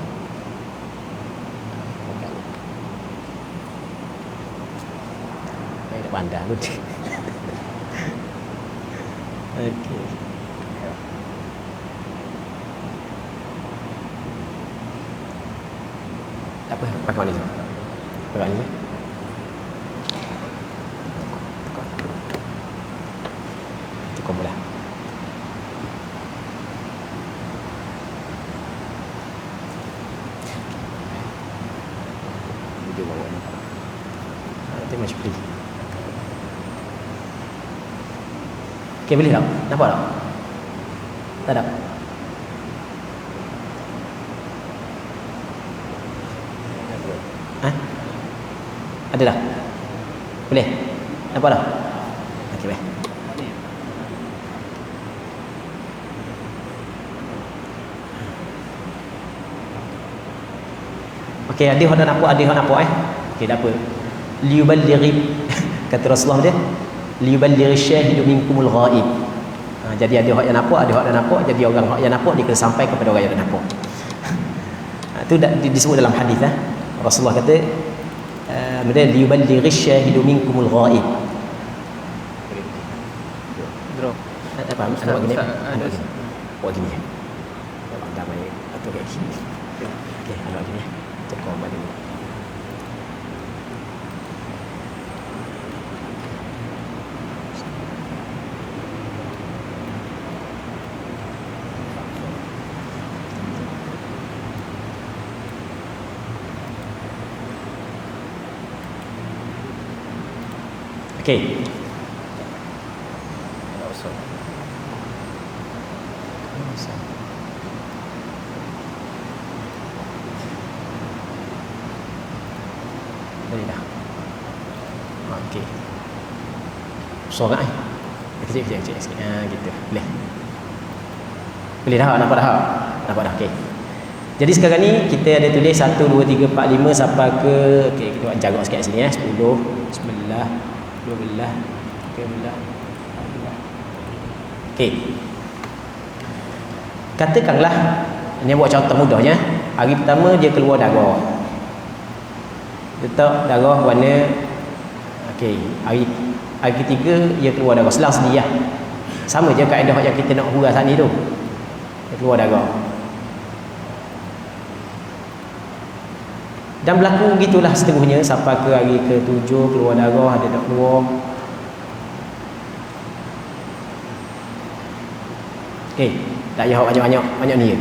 Dah pandai pun. Okey. Tak apa, pakai ni. Pakai ni. Cukup mula. Video bawa ni. Nanti macam beli. Okey, boleh tak? Nampak tak? Tak ada? Ada dah? Boleh? Nampak tak? Okey, baik. Okey, ada hak nak nampak Okey, tak apa. Liyuballighi kata Rasulullah dia, liyuballighi syahidu minkumul ghaib. Jadi ada hak yang nampak, ada hak yang nampak. Jadi orang hak yang nampak dia kena sampai kepada orang yang tak nampak. Itu disebut dalam hadis Rasulullah kata liyuballighi syahidu minkumul ghaib. Bro, Apa anak gini? Anak gini. Buat gini. Damai atau kayak gini. Okey, anak gini. Tukar balik ni. Okey. Boleh dah. Okey. Sorak kecil sikit. Gitu. Boleh. Boleh dah, nampak dah. Nampak dah. Okey. Jadi sekarang ni kita ada tulis 1 2 3 4 5 sampai ke okey, kita buat jarak sikit sini 10, 11, 12, 13. Okey. Katakanlah ini buat contoh mudahnya. Hari pertama dia keluar darah. Letak darah warna okey, hari ketiga dia keluar darah selang sedia. Sama je kaedah yang kita nak hurah saat ni tu. Dia keluar darah. Dan berlaku gitulah seterusnya sampai ke hari ke-7 keluar darah, ada tak keluar. Okey, tak payah banyak ni.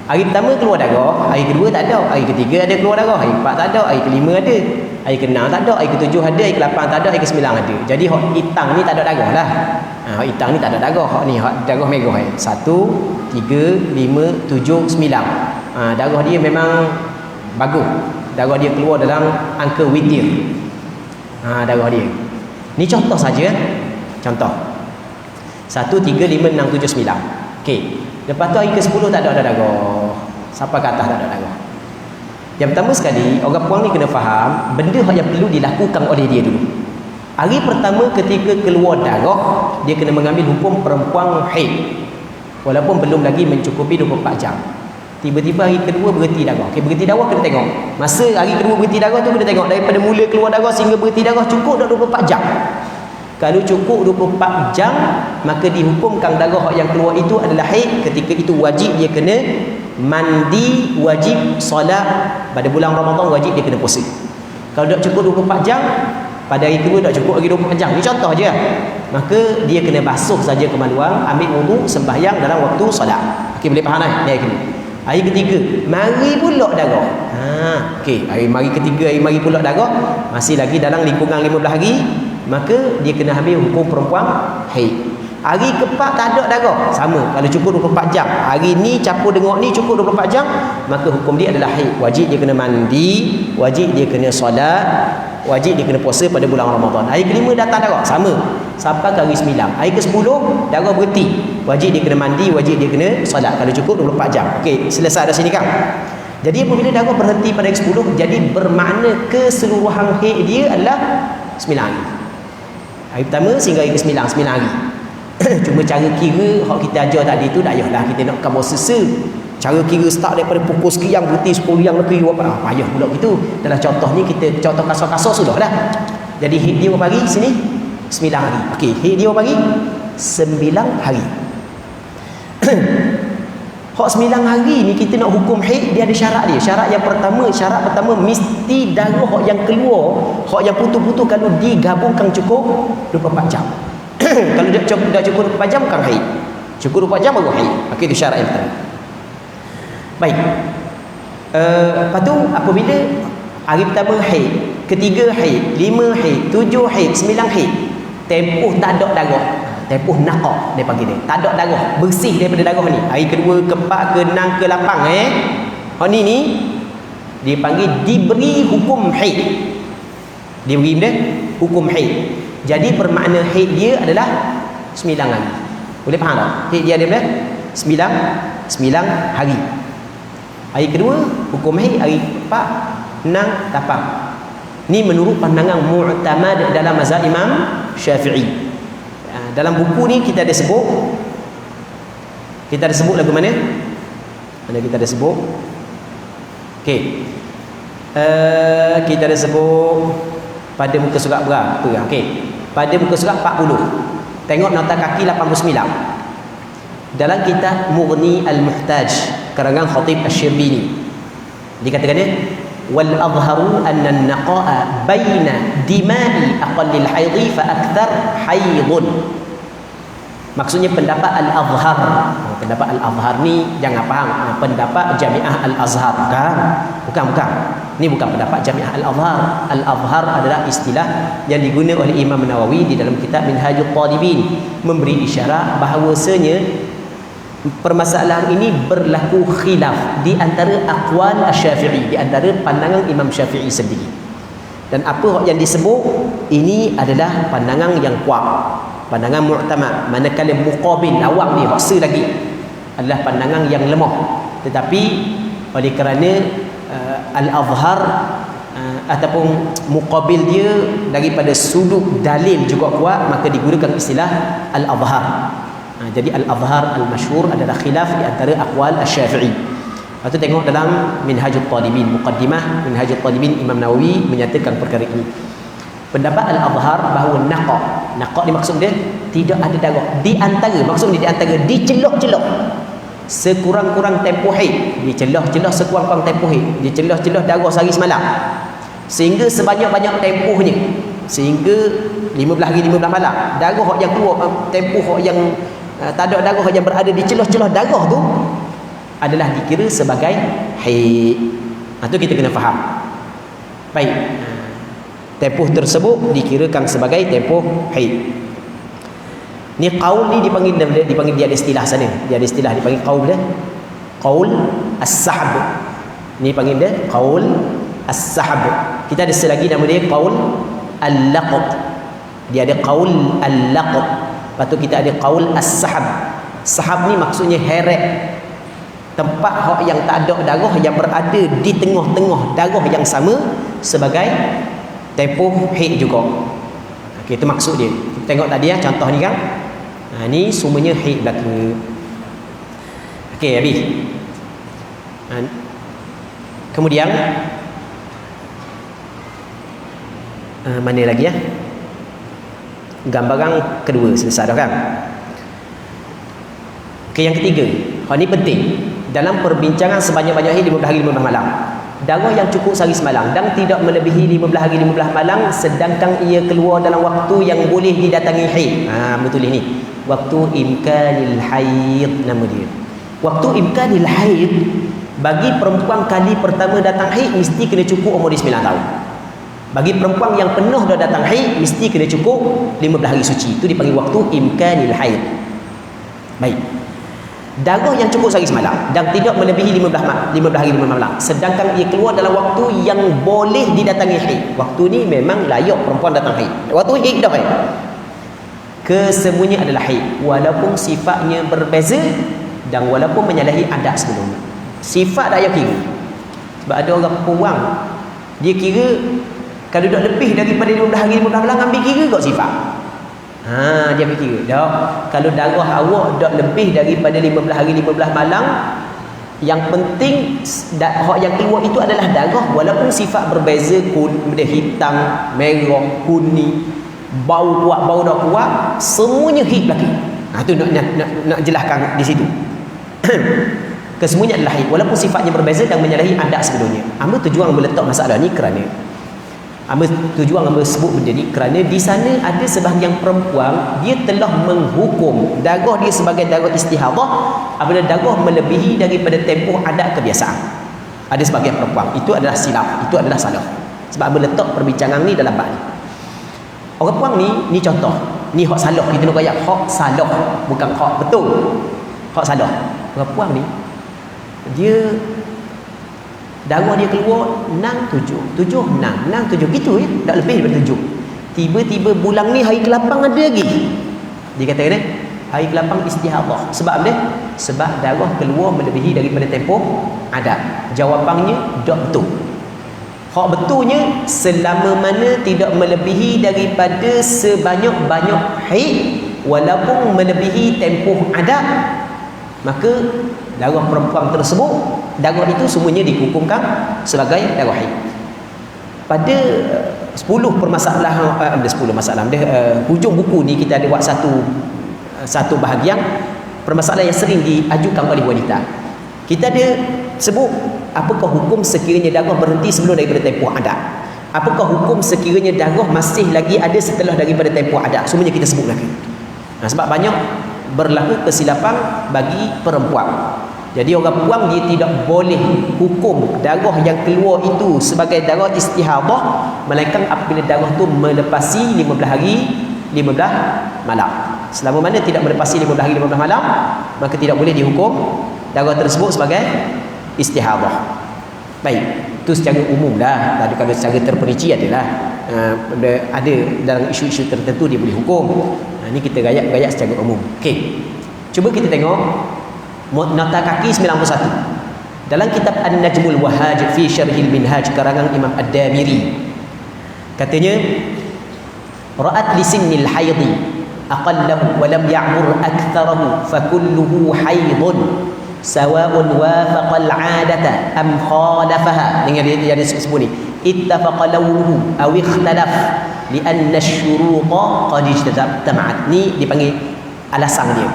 Hari pertama keluar darah, hari kedua tak ada, hari ketiga ada keluar darah, hari keempat tak ada, hari kelima ada, hari ke-6 tak ada, hari ke-7 ada, hari ke-8 tak ada, hari ke-9 ada. Jadi hak hitam ni tak ada darah lah. Hak hitam ni tak ada darah, hak ni hak darah merah 1, 3, 5, 7, 9. Darah dia memang bagus. Darah dia keluar dalam angka witir. Darah dia. Ni contoh saja. Contoh. 1, 3, 5, 6, 7, 9. Okey. Lepas tu hari ke-10 tak ada darah. Sampai ke atas tak ada darah. Yang pertama sekali, orang puang ni kena faham benda yang perlu dilakukan oleh dia dulu. Hari pertama ketika keluar darah, dia kena mengambil hukum perempuan haid. Walaupun belum lagi mencukupi 24 jam. Tiba-tiba hari kedua berhenti darah. Okey, berhenti darah kena tengok. Masa hari kedua berhenti darah tu kena tengok daripada mula keluar darah sehingga berhenti darah cukup dah 24 jam. Kalau cukup 24 jam, maka dihukumkan darah yang keluar itu adalah haid. Ketika itu wajib dia kena mandi, wajib solat. Pada bulan Ramadan wajib dia kena puasa. Kalau tak cukup 24 jam, pada hari kedua tak cukup lagi 24 jam. Ini contoh je. Maka dia kena basuh saja kemaluan, ambil wudu, sembahyang dalam waktu solat. Okey, boleh faham ni hari kedua. Hari ketiga, mari pula darah. Okey, hari ketiga, mari pula darah, masih lagi dalam lingkungan 15 hari, maka dia kena ambil hukum perempuan haid. Hari keempat tak ada darah, sama. Kalau cukup 24 jam, hari ni campur dengan ni cukup 24 jam, maka hukum dia adalah haid. Wajib dia kena mandi, wajib dia kena solat, wajib dia kena puasa pada bulan Ramadan. Hari kelima datang darah, sama. Sampai ke hari 9. Hari ke-10 darah berhenti. Wajib dia kena mandi, wajib dia kena solat. Kalau cukup 24 jam. Okey, selesai dari sini kan. Jadi apabila darah berhenti pada hari ke-10, jadi bermakna keseluruhan haid dia adalah 9 hari. Hari pertama sehingga hari ke-9, 9 hari. Cuma cara kira hak kita ajar tadi tu dah payahlah kita nak kamu sesa. Cara kira start daripada pukul sekian berhenti 10 yang lebih payah pula gitu. Dalam contoh ni kita contoh kasar-kasar sudah dah. Jadi hid dia berapa hari sini? 9 hari. Okey, hid dia berapa hari? 9 hari. Hak 9 hari ni kita nak hukum haid, dia ada syarat dia. Syarat pertama mesti darah hak yang keluar, hak yang putus-putus kalau digabungkan cukup 24 jam. Kalau dah cukup 24 jam bukan haid. Cukup 24 jam baru haid. Okey, itu syarat yang pertama. Baik. Lepas tu apabila hari pertama haid, ketiga haid, 5 haid, 7 haid, 9 haid, tempoh tak ada darah. Tempoh naqah dia panggil dia. Tak ada darah, bersih daripada darah ni. Hari kedua, keempat, ke-6, ke-8 hak ni dia panggil diberi hukum haid. Diberi dia hukum haid. Jadi bermakna haid dia adalah 9 hari. Boleh faham tak? Haid dia adalah 9 hari. Hari kedua hukum haid, hari keempat 6, 8. Ni menurut pandangan mu'tamad dalam mazhab Imam Syafi'i. Dalam buku ni kita ada sebut lagu mana? Mana kita ada sebut? Okey. Kita ada sebut pada muka surat berapa? Okey. Pada muka surat 40. Tengok nota kaki 89. Dalam kitab Mughni Al-Muhtaj karangan Khatib Asy-Syirbini dikatakan wal adharu anna an-naqa'a baina dima'i aqallil haidhi fa akthar haidun. Maksudnya pendapat Al-Azhar. Pendapat Al-Azhar ni jangan faham pendapat Jami'ah Al-Azhar. Bukan. Ni bukan pendapat Jami'ah Al-Azhar. Al-Azhar adalah istilah yang digunakan oleh Imam Nawawi di dalam kitab Minhajul Talibin, memberi isyarat bahawasanya permasalahan ini berlaku khilaf di antara aqwal Asy-Syafi'i, di antara pandangan Imam Syafi'i sendiri. Dan apa yang disebut ini adalah pandangan yang kuat, pandangan mu'tamad. Manakala muqabil awam ni raksa lagi adalah pandangan yang lemah. Tetapi oleh kerana Al-Azhar ataupun muqabil dia daripada sudut dalil juga kuat, maka digunakan istilah Al-Azhar. Jadi Al-Azhar al-masyhur adalah khilaf di antara aqwal Asy-Syafi'i. Lepas tu tengok dalam Minhajul Talibin, muqaddimah Minhajul Talibin, Imam Nawawi menyatakan perkara ini. Pendapat Al-Azhar bahawa naqah ni maksud dia tidak ada darah di antara, maksud dia di antara, dicelah-celah sekurang-kurang tempoh haid, dicelah-celah sekurang-kurang tempoh haid, dicelah-celah darah sehari semalam, sehingga sebanyak-banyak tempohnya, sehingga 15 hari 15 malam darah yang keluar, tempoh yang tak ada darah yang berada di celah-celah darah tu adalah dikira sebagai haid. Itu kita kena faham. Baik, tempoh tersebut dikirakan sebagai tempoh haid. Ni qaul ni dipanggil dia ada istilah sana. Dia ada istilah dipanggil qaul dia. Qaul as-sahab. Ni panggil dia qaul as-sahab. Kita ada selagi nama dia qaul al-laqat. Dia ada qaul al-laqat. Lepas tu kita ada qaul as-sahab. Sahab ni maksudnya heret. Tempat hak yang tak ada darah yang berada di tengah-tengah darah yang sama sebagai tempoh haid juga. Okey, itu maksud dia. Kita tengok tadi contoh ni kan. Ni semuanya haid belaka. Okey, habis. Kemudian mana lagi gambaran kedua selesai dah kan. Okey, yang ketiga, hal ni penting dalam perbincangan sebanyak-banyak hari 15 hari 15 malam. Darah yang cukup sehari semalam dan tidak melebihi 15 hari 15 malam sedangkan ia keluar dalam waktu yang boleh didatangi haid. Betul ni. Waktu imkanil haid nama dia. Waktu imkanil haid bagi perempuan kali pertama datang haid mesti kena cukup umur dia 9 tahun. Bagi perempuan yang penuh dah datang haid mesti kena cukup 15 hari suci. Itu dipanggil waktu imkanil haid. Baik. Darah yang cukup sehari semalam dan tidak melebihi 15 hari 15 malam sedangkan ia keluar dalam waktu yang boleh didatangi haid. Waktu ni memang layak perempuan datang haid. Waktu haid dah haid. Kesemuanya adalah haid walaupun sifatnya berbeza dan walaupun menyalahi adat sebelumnya. Sifat tak payah kira. Sebab ada orang perempuan dia kira kalau dah lebih daripada 15 hari 15 malam ambil kira kot sifat. Dia fikir dak, kalau darah awak dak lebih daripada 15 hari 15 malam, yang penting hak yang keluar itu adalah darah, walaupun sifat berbeza, kulit hitam, merah, kuning, bau kuat, bau tak kuat, semuanya haid lagi. Itu nak jelaskan di situ. Kesemuanya adalah haid walaupun sifatnya berbeza dan menyalahi adat sebelumnya. Hamba tujuan meletak masalah ni kerana tujuan hamba sebut benda ni kerana di sana ada sebahagian perempuan dia telah menghukum darah dia sebagai darah istihadah apabila darah melebihi daripada tempoh adat kebiasaan. Ada sebahagian perempuan, itu adalah silap, itu adalah salah. Sebab hamba letak perbincangan ni dalam bab ni. Orang puang ni contoh. Ni hak salah, kita nak kaya hak salah, bukan hak betul. Hak salah. Orang puang ni dia darah dia keluar 6-7 7-6 6-7 gitu ya, tak lebih daripada 7. Tiba-tiba bulan ni hari ke-8 ada lagi. Dia kata ni hari ke-8 istihadah. Sebab dia sebab darah keluar melebihi daripada tempoh adat. Jawapannya tak betul. Hak betulnya selama mana tidak melebihi daripada sebanyak-banyak haid walaupun melebihi tempoh adat, maka darah perempuan tersebut, darah itu semuanya dihukumkan sebagai darah haid. Pada 10 permasalahan 10 masalah hujung buku ni kita ada buat satu bahagian permasalahan yang sering diajukan oleh wanita. Kita ada sebut apakah hukum sekiranya darah berhenti sebelum daripada tempoh adat, apakah hukum sekiranya darah masih lagi ada setelah daripada tempoh adat, semuanya kita sebut lagi. Sebab banyak berlaku kesilapan bagi perempuan. Jadi orang puang dia tidak boleh hukum darah yang keluar itu sebagai darah istihadah melainkan apabila darah tu melepasi 15 hari 15 malam. Selama mana tidak melepasi 15 hari 15 malam, maka tidak boleh dihukum darah tersebut sebagai istihadah. Baik, itu secara umum lah. Tapi kalau secara terperinci adalah ada dalam isu-isu tertentu dia boleh hukum. Ini kita gayak secara umum. Okey. Cuba kita tengok nota kaki 91. Dalam kitab An-Najmul Wahaj fi Syarhil Minhaj karangan Imam Ad-Damiri. Katanya ra'at li sinnil haidhi aqallahu wa lam ya'mur aktharahu fa kulluhu haidun sawa'un wafaqa al-'adata am khalafaha. Dengar dia sebut ni. Ittafaqa lawnuhu aw ikhtalaf li anna asy-syuruta qad ijtama'at. Ni dipanggil alasan dia.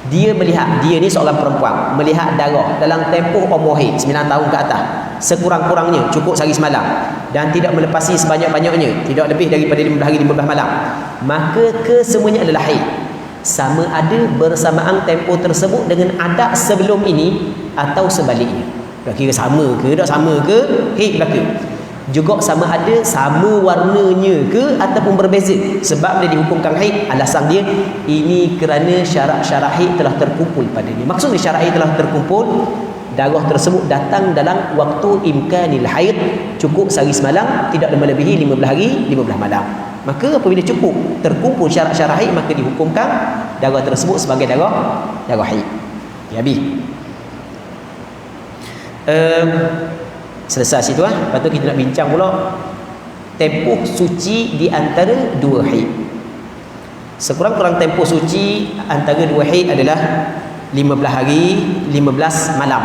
Dia melihat, dia ni seorang perempuan, melihat darah dalam tempoh umur haid 9 tahun ke atas, sekurang-kurangnya cukup sehari semalam dan tidak melepasi sebanyak-banyaknya, tidak lebih daripada 15 hari 15 malam, maka kesemuanya adalah haid. Sama ada bersamaan tempoh tersebut dengan adat sebelum ini atau sebaliknya. Kira sama ke, tak sama ke, haid berlaku. Juga sama ada sama warnanya ke ataupun berbeza. Sebab dia dihukumkan haid, alasan dia ini kerana syarat-syarat haid telah terkumpul padanya. Maksudnya syarat haid telah terkumpul, darah tersebut datang dalam waktu imkanil haid, cukup sehari semalam, tidak melebihi 15 hari 15 malam. Maka apabila cukup terkumpul syarat-syarat haid, maka dihukumkan darah tersebut sebagai darah haid. Ya, habis. Selesai situ lepas tu kita nak bincang pula tempoh suci di antara dua haid. Sekurang-kurang tempoh suci antara dua haid adalah 15 hari 15 malam.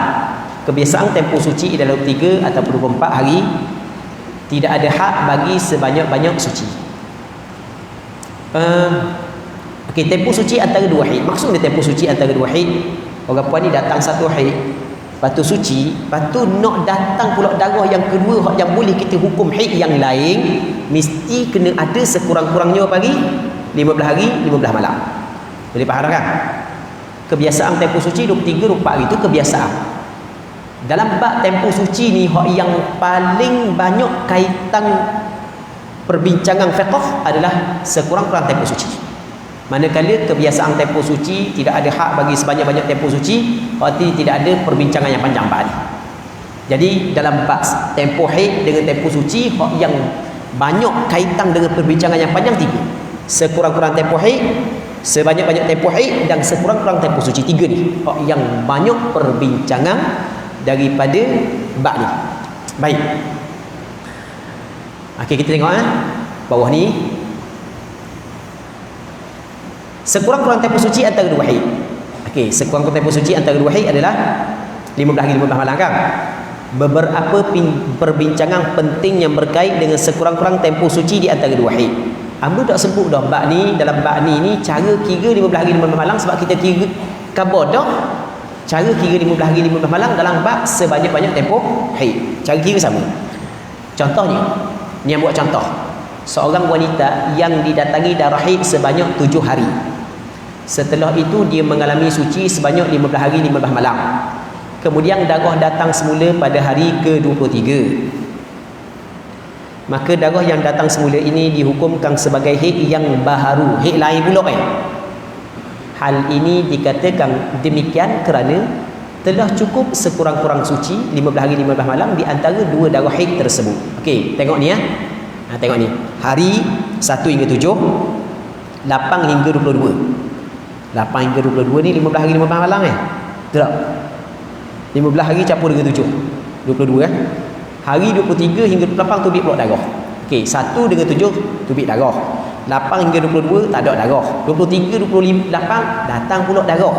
Kebiasaan tempoh suci dalam 3 atau 24 hari. Tidak ada hak bagi sebanyak-banyak suci. Okey, tempoh suci antara dua haid. Maksudnya tempoh suci antara dua haid, orang puan ni datang satu haid, lepas tu suci, lepas tu nak datang pula darah yang kedua yang boleh kita hukum haid yang lain, mesti kena ada sekurang-kurangnya pagi 15 hari 15 malam. Boleh faham kan? Kebiasaan tempoh suci 23 24 hari itu kebiasaan. Dalam bab tempoh suci ni hak yang paling banyak kaitan perbincangan fiqh adalah sekurang-kurang tempoh suci. Manakala kebiasaan tempoh suci tidak ada hak bagi sebanyak-banyak tempoh suci, berarti tidak ada perbincangan yang panjang bab ni. Jadi dalam bab tempoh haid dengan tempoh suci, hak yang banyak kaitan dengan perbincangan yang panjang 3. Sekurang-kurang tempoh haid, sebanyak-banyak tempoh haid dan sekurang-kurang tempoh suci. 3 ni hak yang banyak perbincangan daripada bab ni. Baik. Okey, kita tengok bawah ni. Sekurang-kurang tempoh suci antara dua haid. Okey, sekurang-kurang tempoh suci antara dua haid adalah 15 hari 15 malam kan. Beberapa perbincangan penting yang berkait dengan sekurang-kurang tempoh suci di antara dua haid. Hamba tak sebut dah bab ni, dalam bab ni cara kira 15 hari 15 malam sebab kita kira khabar dah. Cara kira 15 hari 15 malam dalam bab sebanyak-banyak tempoh haid. Cara kira sama. Contohnya, ni yang buat contoh. Seorang wanita yang didatangi darah haid sebanyak 7 hari. Setelah itu dia mengalami suci sebanyak 15 hari 15 malam. Kemudian darah datang semula pada hari ke-23. Maka darah yang datang semula ini dihukumkan sebagai haid yang baharu, haid lain pula kan. Hal ini dikatakan demikian kerana telah cukup sekurang-kurang suci 15 hari 15 malam di antara dua darah haid tersebut. Okey, tengok ni ya. Tengok ni. Hari 1 hingga 7, 8 hingga 22. 8 hingga 22 ni 15 hari 15 malam betul tak? 15 hari campur dengan 7, 22 kan. Hari 23 hingga 28 tubik pula darah. Okey, 1 dengan 7 tubik darah. 8 hingga 22 tak ada darah. 23 28 datang pula darah.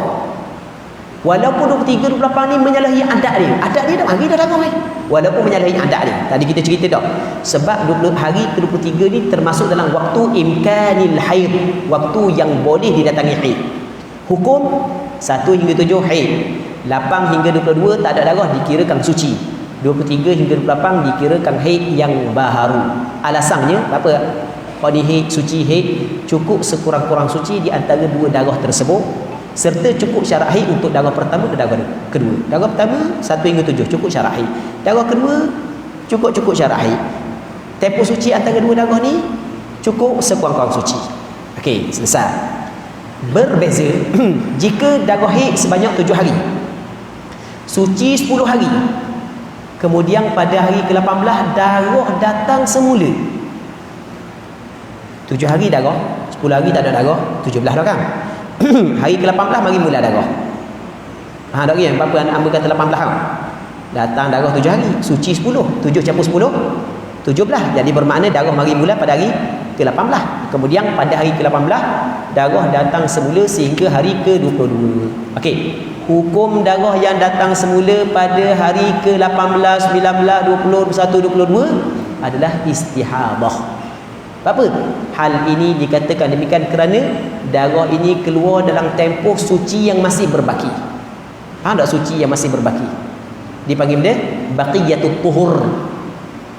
Walaupun 23 28 ni menyalahi adat dia. Adat dia dah hari dah darah walaupun menyalahi adat dia. Tadi kita cerita dah. Sebab 20 hari ke-23 ni termasuk dalam waktu imkanil haid, waktu yang boleh didatangi haid. Hukum 1 hingga 7 haid. 8 hingga 22 tak ada darah dikirakan suci. 23 hingga 28 dikirakan haid yang baharu. Alasannya apa? Kalau ni haid, suci haid, cukup sekurang-kurang suci di antara dua darah tersebut, serta cukup syarat haid untuk darah pertama dan darah kedua. Darah pertama 1 hingga 7 cukup syarat haid. Darah kedua cukup syarat haid. Tempoh suci antara dua darah ni cukup sekurang-kurang suci. Okey, selesai. Berbeza jika darah haid sebanyak 7 hari, suci 10 hari, kemudian pada hari ke-18 darah datang semula. 7 hari darah, 10 hari tak ada darah, 17 dah kan. Hari ke-18 mari mula darah. Tak lagi yang apa hamba kata 18 kan. Datang darah 7 hari, suci 10, 7 campur 10, 17. Jadi bermakna darah mari mula pada hari ke-18. Kemudian pada hari ke-18 darah datang semula sehingga hari ke-22. Okey, hukum darah yang datang semula pada hari ke-18, 19, 20, 21, 22 adalah istihadah. Apa? Hal ini dikatakan demikian kerana darah ini keluar dalam tempoh suci yang masih berbaki. Faham tak suci yang masih berbaki? Dipanggil dia baqiyatut tuhur.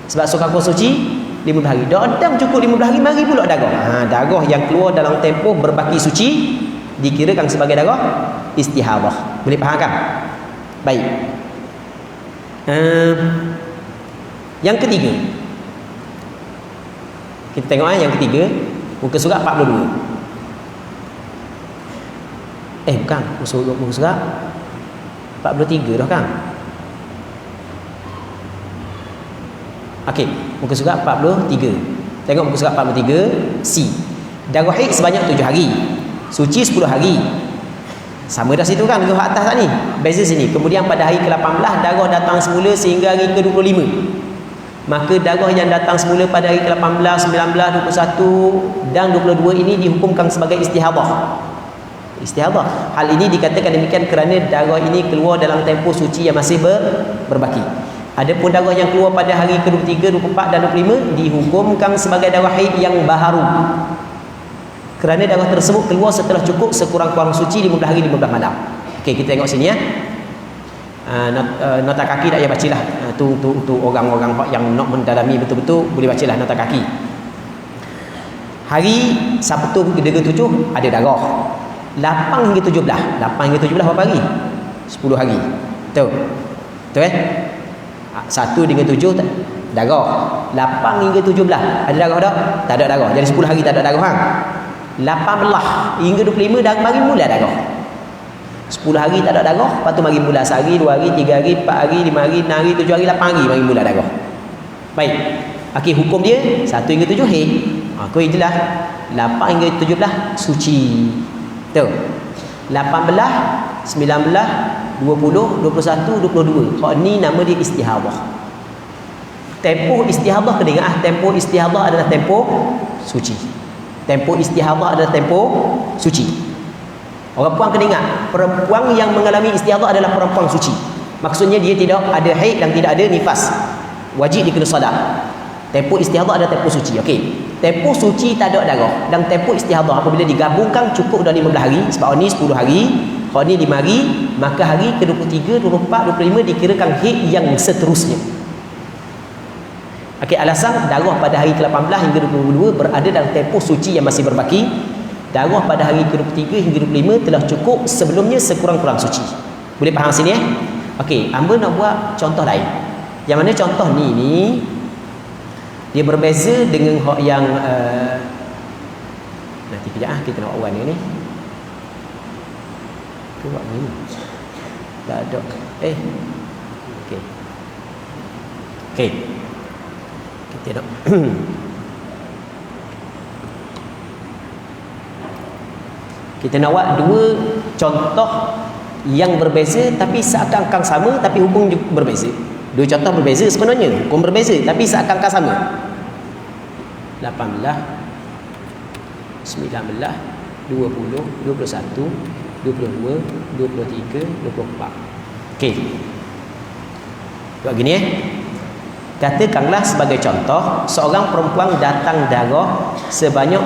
Sebab sekurang-kurang suci 15 hari. Dah cukup 15 hari mari pula darah. Darah yang keluar dalam tempoh berbaki suci dikirakan sebagai darah istihadah. Boleh faham kan? Baik. Yang ketiga. Kita tengok yang ketiga, muka surat 42. Bukan, muka surat 43 dah kan? Okey, muka surat 43. Tengok muka surat 43 C. Darah haid sebanyak 7 hari, suci 10 hari. Sama dah situ kan, ke atas tak ni? Beza sini. Kemudian pada hari ke-18 darah datang semula sehingga hari ke-25. Maka darah yang datang semula pada hari ke-18, 19, 21 dan 22 ini dihukumkan sebagai istihadah. Istihadah. Hal ini dikatakan demikian kerana darah ini keluar dalam tempoh suci yang masih berbaki. Adapun darah yang keluar pada hari ke-23, 24 dan 25 dihukumkan sebagai darah haid yang baharu. Kerana darah tersebut keluar setelah cukup sekurang-kurang suci 15 hari 15 malam. Okey, kita tengok sini ya. Nota kaki tak payah bacalah. Tu untuk orang-orang yang nak mendalami betul-betul boleh bacalah nota kaki. Hari Sabtu hingga 7 ada darah. 8 hingga 17. 8 hingga 17 berapa hari? 10 hari. Betul 1 hingga 7 darah. 8 hingga 17 ada darah tak? Tak ada darah. Jadi 10 hari tak ada darah kan? 18 hingga 25 dah mari mula darah. 10 hari tak ada darah, lepas tu mari mula sehari, 2 hari, 3 hari, 4 hari, 5 hari, 6 hari, 7 hari, 8 hari mari mula darah. Baik. Okey, hukum dia 1 hingga 7 haid. Aku jelas. 8 hingga 17 suci. Tu. 18, 19, 20, 21, 22. Hak ni nama dia istihadah. Tempoh istihadah kena ingat, tempoh istihadah adalah tempoh suci. Tempoh istihadah adalah tempoh suci. Orang perempuan kena ingat, perempuan yang mengalami istihadah adalah perempuan suci. Maksudnya dia tidak ada haid dan tidak ada nifas. Wajib dia kena solat. Tempoh istihadah ada tempoh suci. Okey. Tempoh suci tak ada darah dan tempoh istihadah apabila digabungkan cukup dah 15 hari. Sebab ni 10 hari, kalau ni 5 hari, maka hari ke-23, 24, 25 dikirakan haid yang seterusnya. Okey, alasan darah pada hari ke-18 hingga 22 berada dalam tempoh suci yang masih berbaki. Darah pada hari ke-23 hingga 25 telah cukup sebelumnya sekurang-kurang suci. Boleh faham sini Okey, hamba nak buat contoh lain. Yang mana contoh ni dia berbeza dengan hak yang nanti kejap kita nak buat warna ni. Tu buat ni. Tak ada. Okey. Okey. Kita nak kita nak buat dua contoh yang berbeza tapi seakan-akan sama tapi hukum juga berbeza. Dua contoh berbeza sebenarnya, hukum berbeza tapi seakan-akan sama. 18, 19, 20, 21, 22, 23, 24. Okey. Buat gini Katakanlah sebagai contoh, seorang perempuan datang darah sebanyak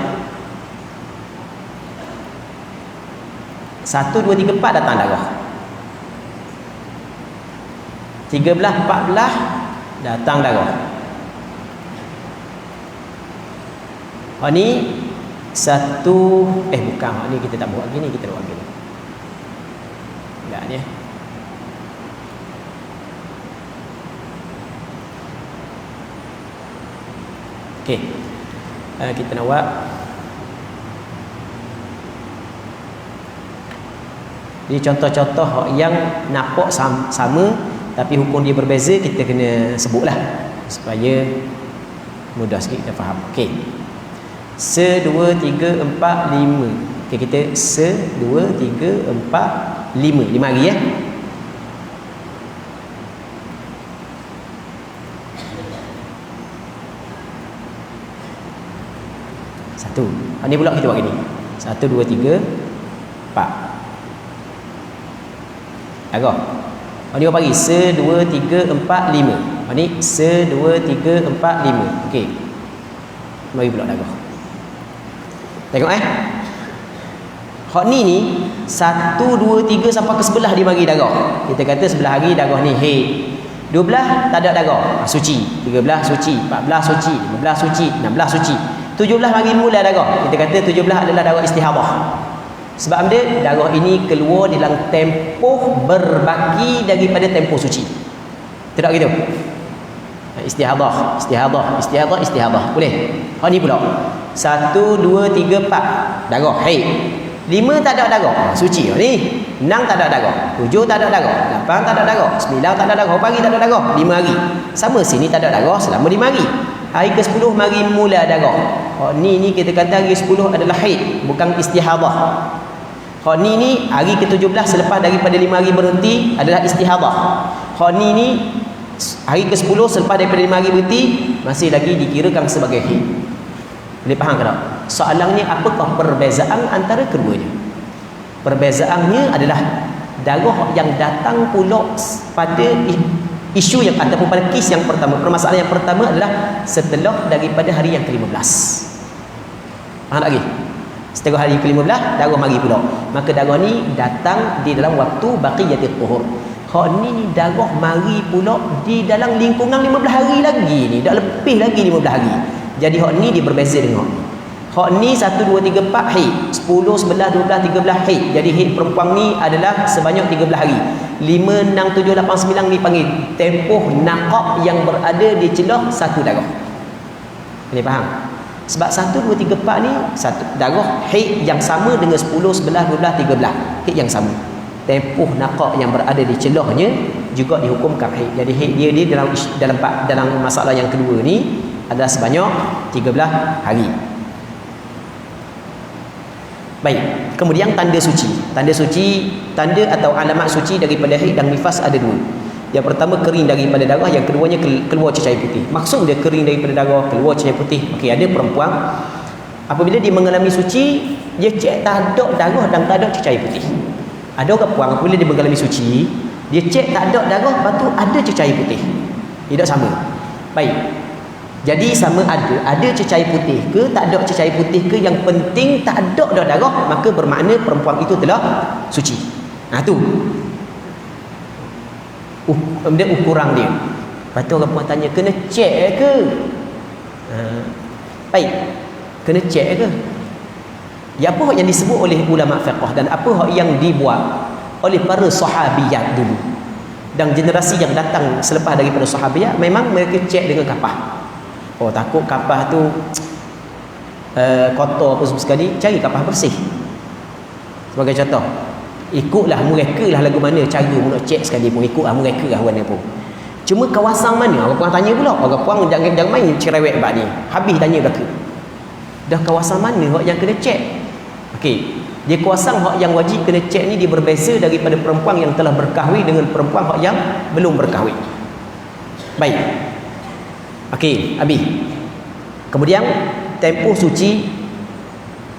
1, 2, 3, 4 datang darah. 13, 14 datang darah. Ni satu bukan, ni kita tak buat gini, kita buat gini. Tak ni. Okey. Kita nak buat Jadi contoh-contoh yang nampak sama tapi hukum dia berbeza, kita kena sebutlah supaya mudah sikit kita faham. Okey. 1, 2, 3, 4, 5. Okey, kita 1, 2, 3, 4, 5. 5 hari Satu. Ni pula kita buat gini. 1, 2, 3, 4. Agak. Ni berapa hari? 1, 2, 3, 4, 5. Ni 1, 2, 3, 4, 5. Okey. Mari pula agak. Tengok hak ni 1, 2, 3 sampai ke sebelah dia bagi darah. Kita kata sebelah hari darah ni haid. 12 tak ada darah, suci. 13 suci, 14 suci, 15 suci, 16 suci. 17 hari mula darah. Kita kata 17 adalah darah istihadah. Sebab dia darah ini keluar dalam tempoh berbaki daripada tempoh suci. Tidak gitu? Istihadah. Boleh? Ni pula. 1, 2, 3, 4 darah haid. 5 tak ada darah, suci. Ni 6 tak ada darah, 7 tak ada darah, 8 tak ada darah, 9 tak ada darah, pagi tak ada darah, 5 hari. Sama sini tak ada darah selama 5 hari. Hari ke-10 mari mula darah. Ni kita kata hari 10 adalah haid, bukan istihadah. Ni hari ke-17 selepas daripada 5 hari berhenti adalah istihadah. Ni hari ke-10 selepas daripada 5 hari berhenti masih lagi dikirakan sebagai haid. Boleh faham tak? Soalannya apakah perbezaan antara keduanya? Perbezaannya adalah darah yang datang pula pada isu yang ataupun pada kes yang pertama. Permasalahan yang pertama adalah setelah daripada hari yang ke-15. Faham tak lagi? Setelah hari ke-15 darah mari pula. Maka darah ni datang di dalam waktu baqiyatul tuhur. Ni darah mari pula di dalam lingkungan 15 hari lagi ni, dah lebih lagi 15 hari. Jadi ni dia berbeza dengan ni 1, 2, 3, 4 haid, 10, 11, 12, 13 haid. Jadi haid perempuan ni adalah sebanyak 13 hari. 5, 6, 7, 8, 9 ni panggil tempoh naqab yang berada di celah satu darah. Ini faham? Sebab 1, 2, 3, 4 ni satu darah haid yang sama dengan 10, 11, 12, 13. Haid yang sama. Tempoh naqab yang berada di celahnya juga dihukumkan haid. Jadi haid dia dalam masalah yang kedua ni adalah sebanyak 13 hari. Baik, kemudian tanda suci. Tanda atau alamat suci daripada haid dan nifas ada dua. Yang pertama kering daripada darah, yang keduanya keluar cecair putih. Maksud dia kering daripada darah, keluar cecair putih. Okey, ada perempuan Apabila dia mengalami suci, dia cek tak ada darah dan tak ada cecair putih. Ada orang puang apabila dia mengalami suci, dia cek tak ada darah, lepas tu ada cecair putih. Tidak sama. Baik. Jadi sama ada cecair putih ke, tak ada cecair putih ke, yang penting tak ada dah darah, maka bermakna perempuan itu telah suci. Tu. Dia ukuran dia. Lepas tu orang puan tanya, kena cek ke? Baik. Kena cek ke? Ya, apa yang disebut oleh ulama fiqh dan apa yang dibuat oleh para sahabiyat dulu dan generasi yang datang selepas daripada sahabiyat, memang mereka cek dengan kapah. Oh, takut kapah tu kotor apa semua sekali, cari kapah bersih. Sebagai contoh, ikutlah mereka lah lagu mana cara nak cek sekali pun, ikutlah mereka lah mana pun. Cuma kawasan mana? Orang puan tanya pula. Orang puan jangan main cerewet bab ni. Habis tanya belaka. Dah kawasan mana hak yang kena cek? Okey. Dia kawasan hak yang wajib kena cek ni dia berbeza daripada perempuan yang telah berkahwin dengan perempuan hak yang belum berkahwin. Baik. Okey, habis. Kemudian tempoh suci,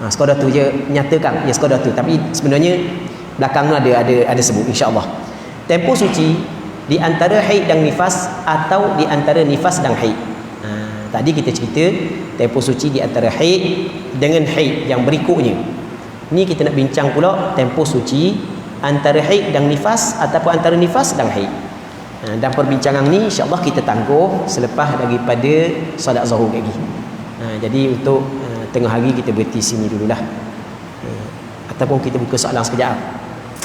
sekadar tu je nyatakan, ya sekadar tu, tapi sebenarnya belakang ada sebut insya-Allah. Tempoh suci di antara haid dan nifas atau di antara nifas dan haid. Tadi kita cerita tempoh suci di antara haid dengan haid yang berikutnya. Ni kita nak bincang pula tempoh suci antara haid dan nifas ataupun antara nifas dan haid. Dan perbincangan ni insya-Allah kita tangguh selepas daripada solat zuhur lagi. Jadi untuk tengah hari kita berhenti sini dululah. Ataupun kita buka soalan sekejap.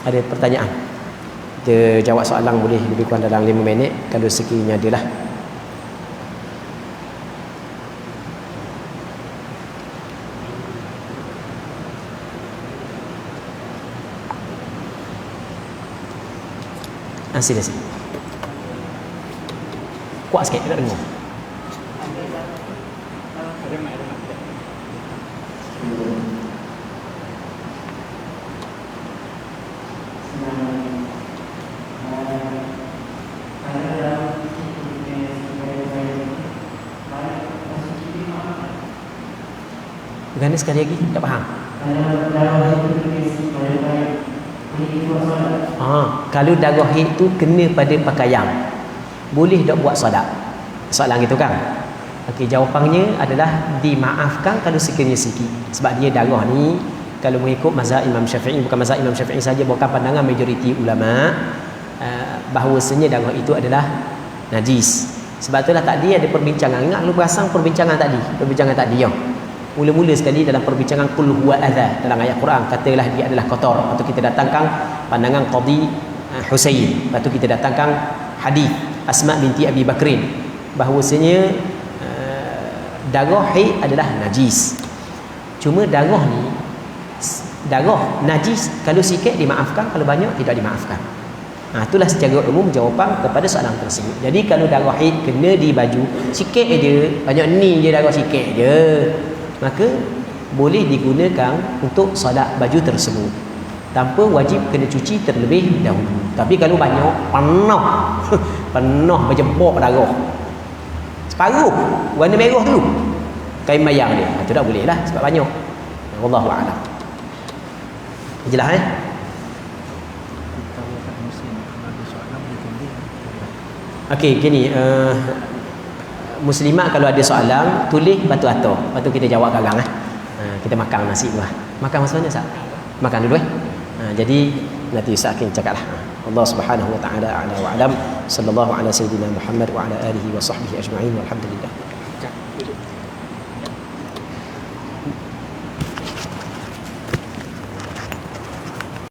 Ada pertanyaan? Kita jawab soalan boleh lebih kurang dalam 5 minit kalau sekiranya adalah. Sila. Kuat sikit, nak dengar. Gana sekali lagi, tak faham. Kalau darah haid tu kena pada pakaian, boleh tak buat solat? Soalan gitu kan? Okey, jawapannya adalah dimaafkan kalau sekiranya sikit. Sebab dia darah ni kalau mengikut mazhab Imam Syafi'i, bukan mazhab Imam Syafi'i saja, bukan pandangan majoriti ulama, bahawasanya darah itu adalah najis. Sebab itulah tadi ada perbincangan. Ingat lu berasang perbincangan tadi ya. Mula-mula sekali dalam perbincangan qul huwa adza dalam ayat Quran, katalah dia adalah kotor. Lepas tu kita datangkan pandangan Qadhi Husain. Lepas tu kita datangkan hadis Asma binti Abi Bakrin bahawasanya darah haid adalah najis. Cuma darah najis kalau sikit dimaafkan, kalau banyak tidak dimaafkan. Itulah secara umum jawapan kepada soalan tersebut. Jadi kalau darah haid kena di baju sikit aja, banyak ni je darah sikit je, maka boleh digunakan untuk solat baju tersebut tanpa wajib kena cuci terlebih dahulu. Tapi kalau banyak, penuh berjebok darah, separuh warna merah tu kain mayang dia, itu tak boleh lah sebab banyak. Wallahu a'lam. Jelas Okey, gini, muslimat kalau ada soalan tulis batu atur, lepas tu kita jawab garang kita makan nasi dulu makan masa mana Ustaz? Makan dulu jadi nanti Ustaz akan cakaplah. Allah Subhanahu wa taala a'la wa a'lam. Sallallahu ala sayyidina Muhammad wa ala alihi wa sahbihi ajma'in walhamdulillah.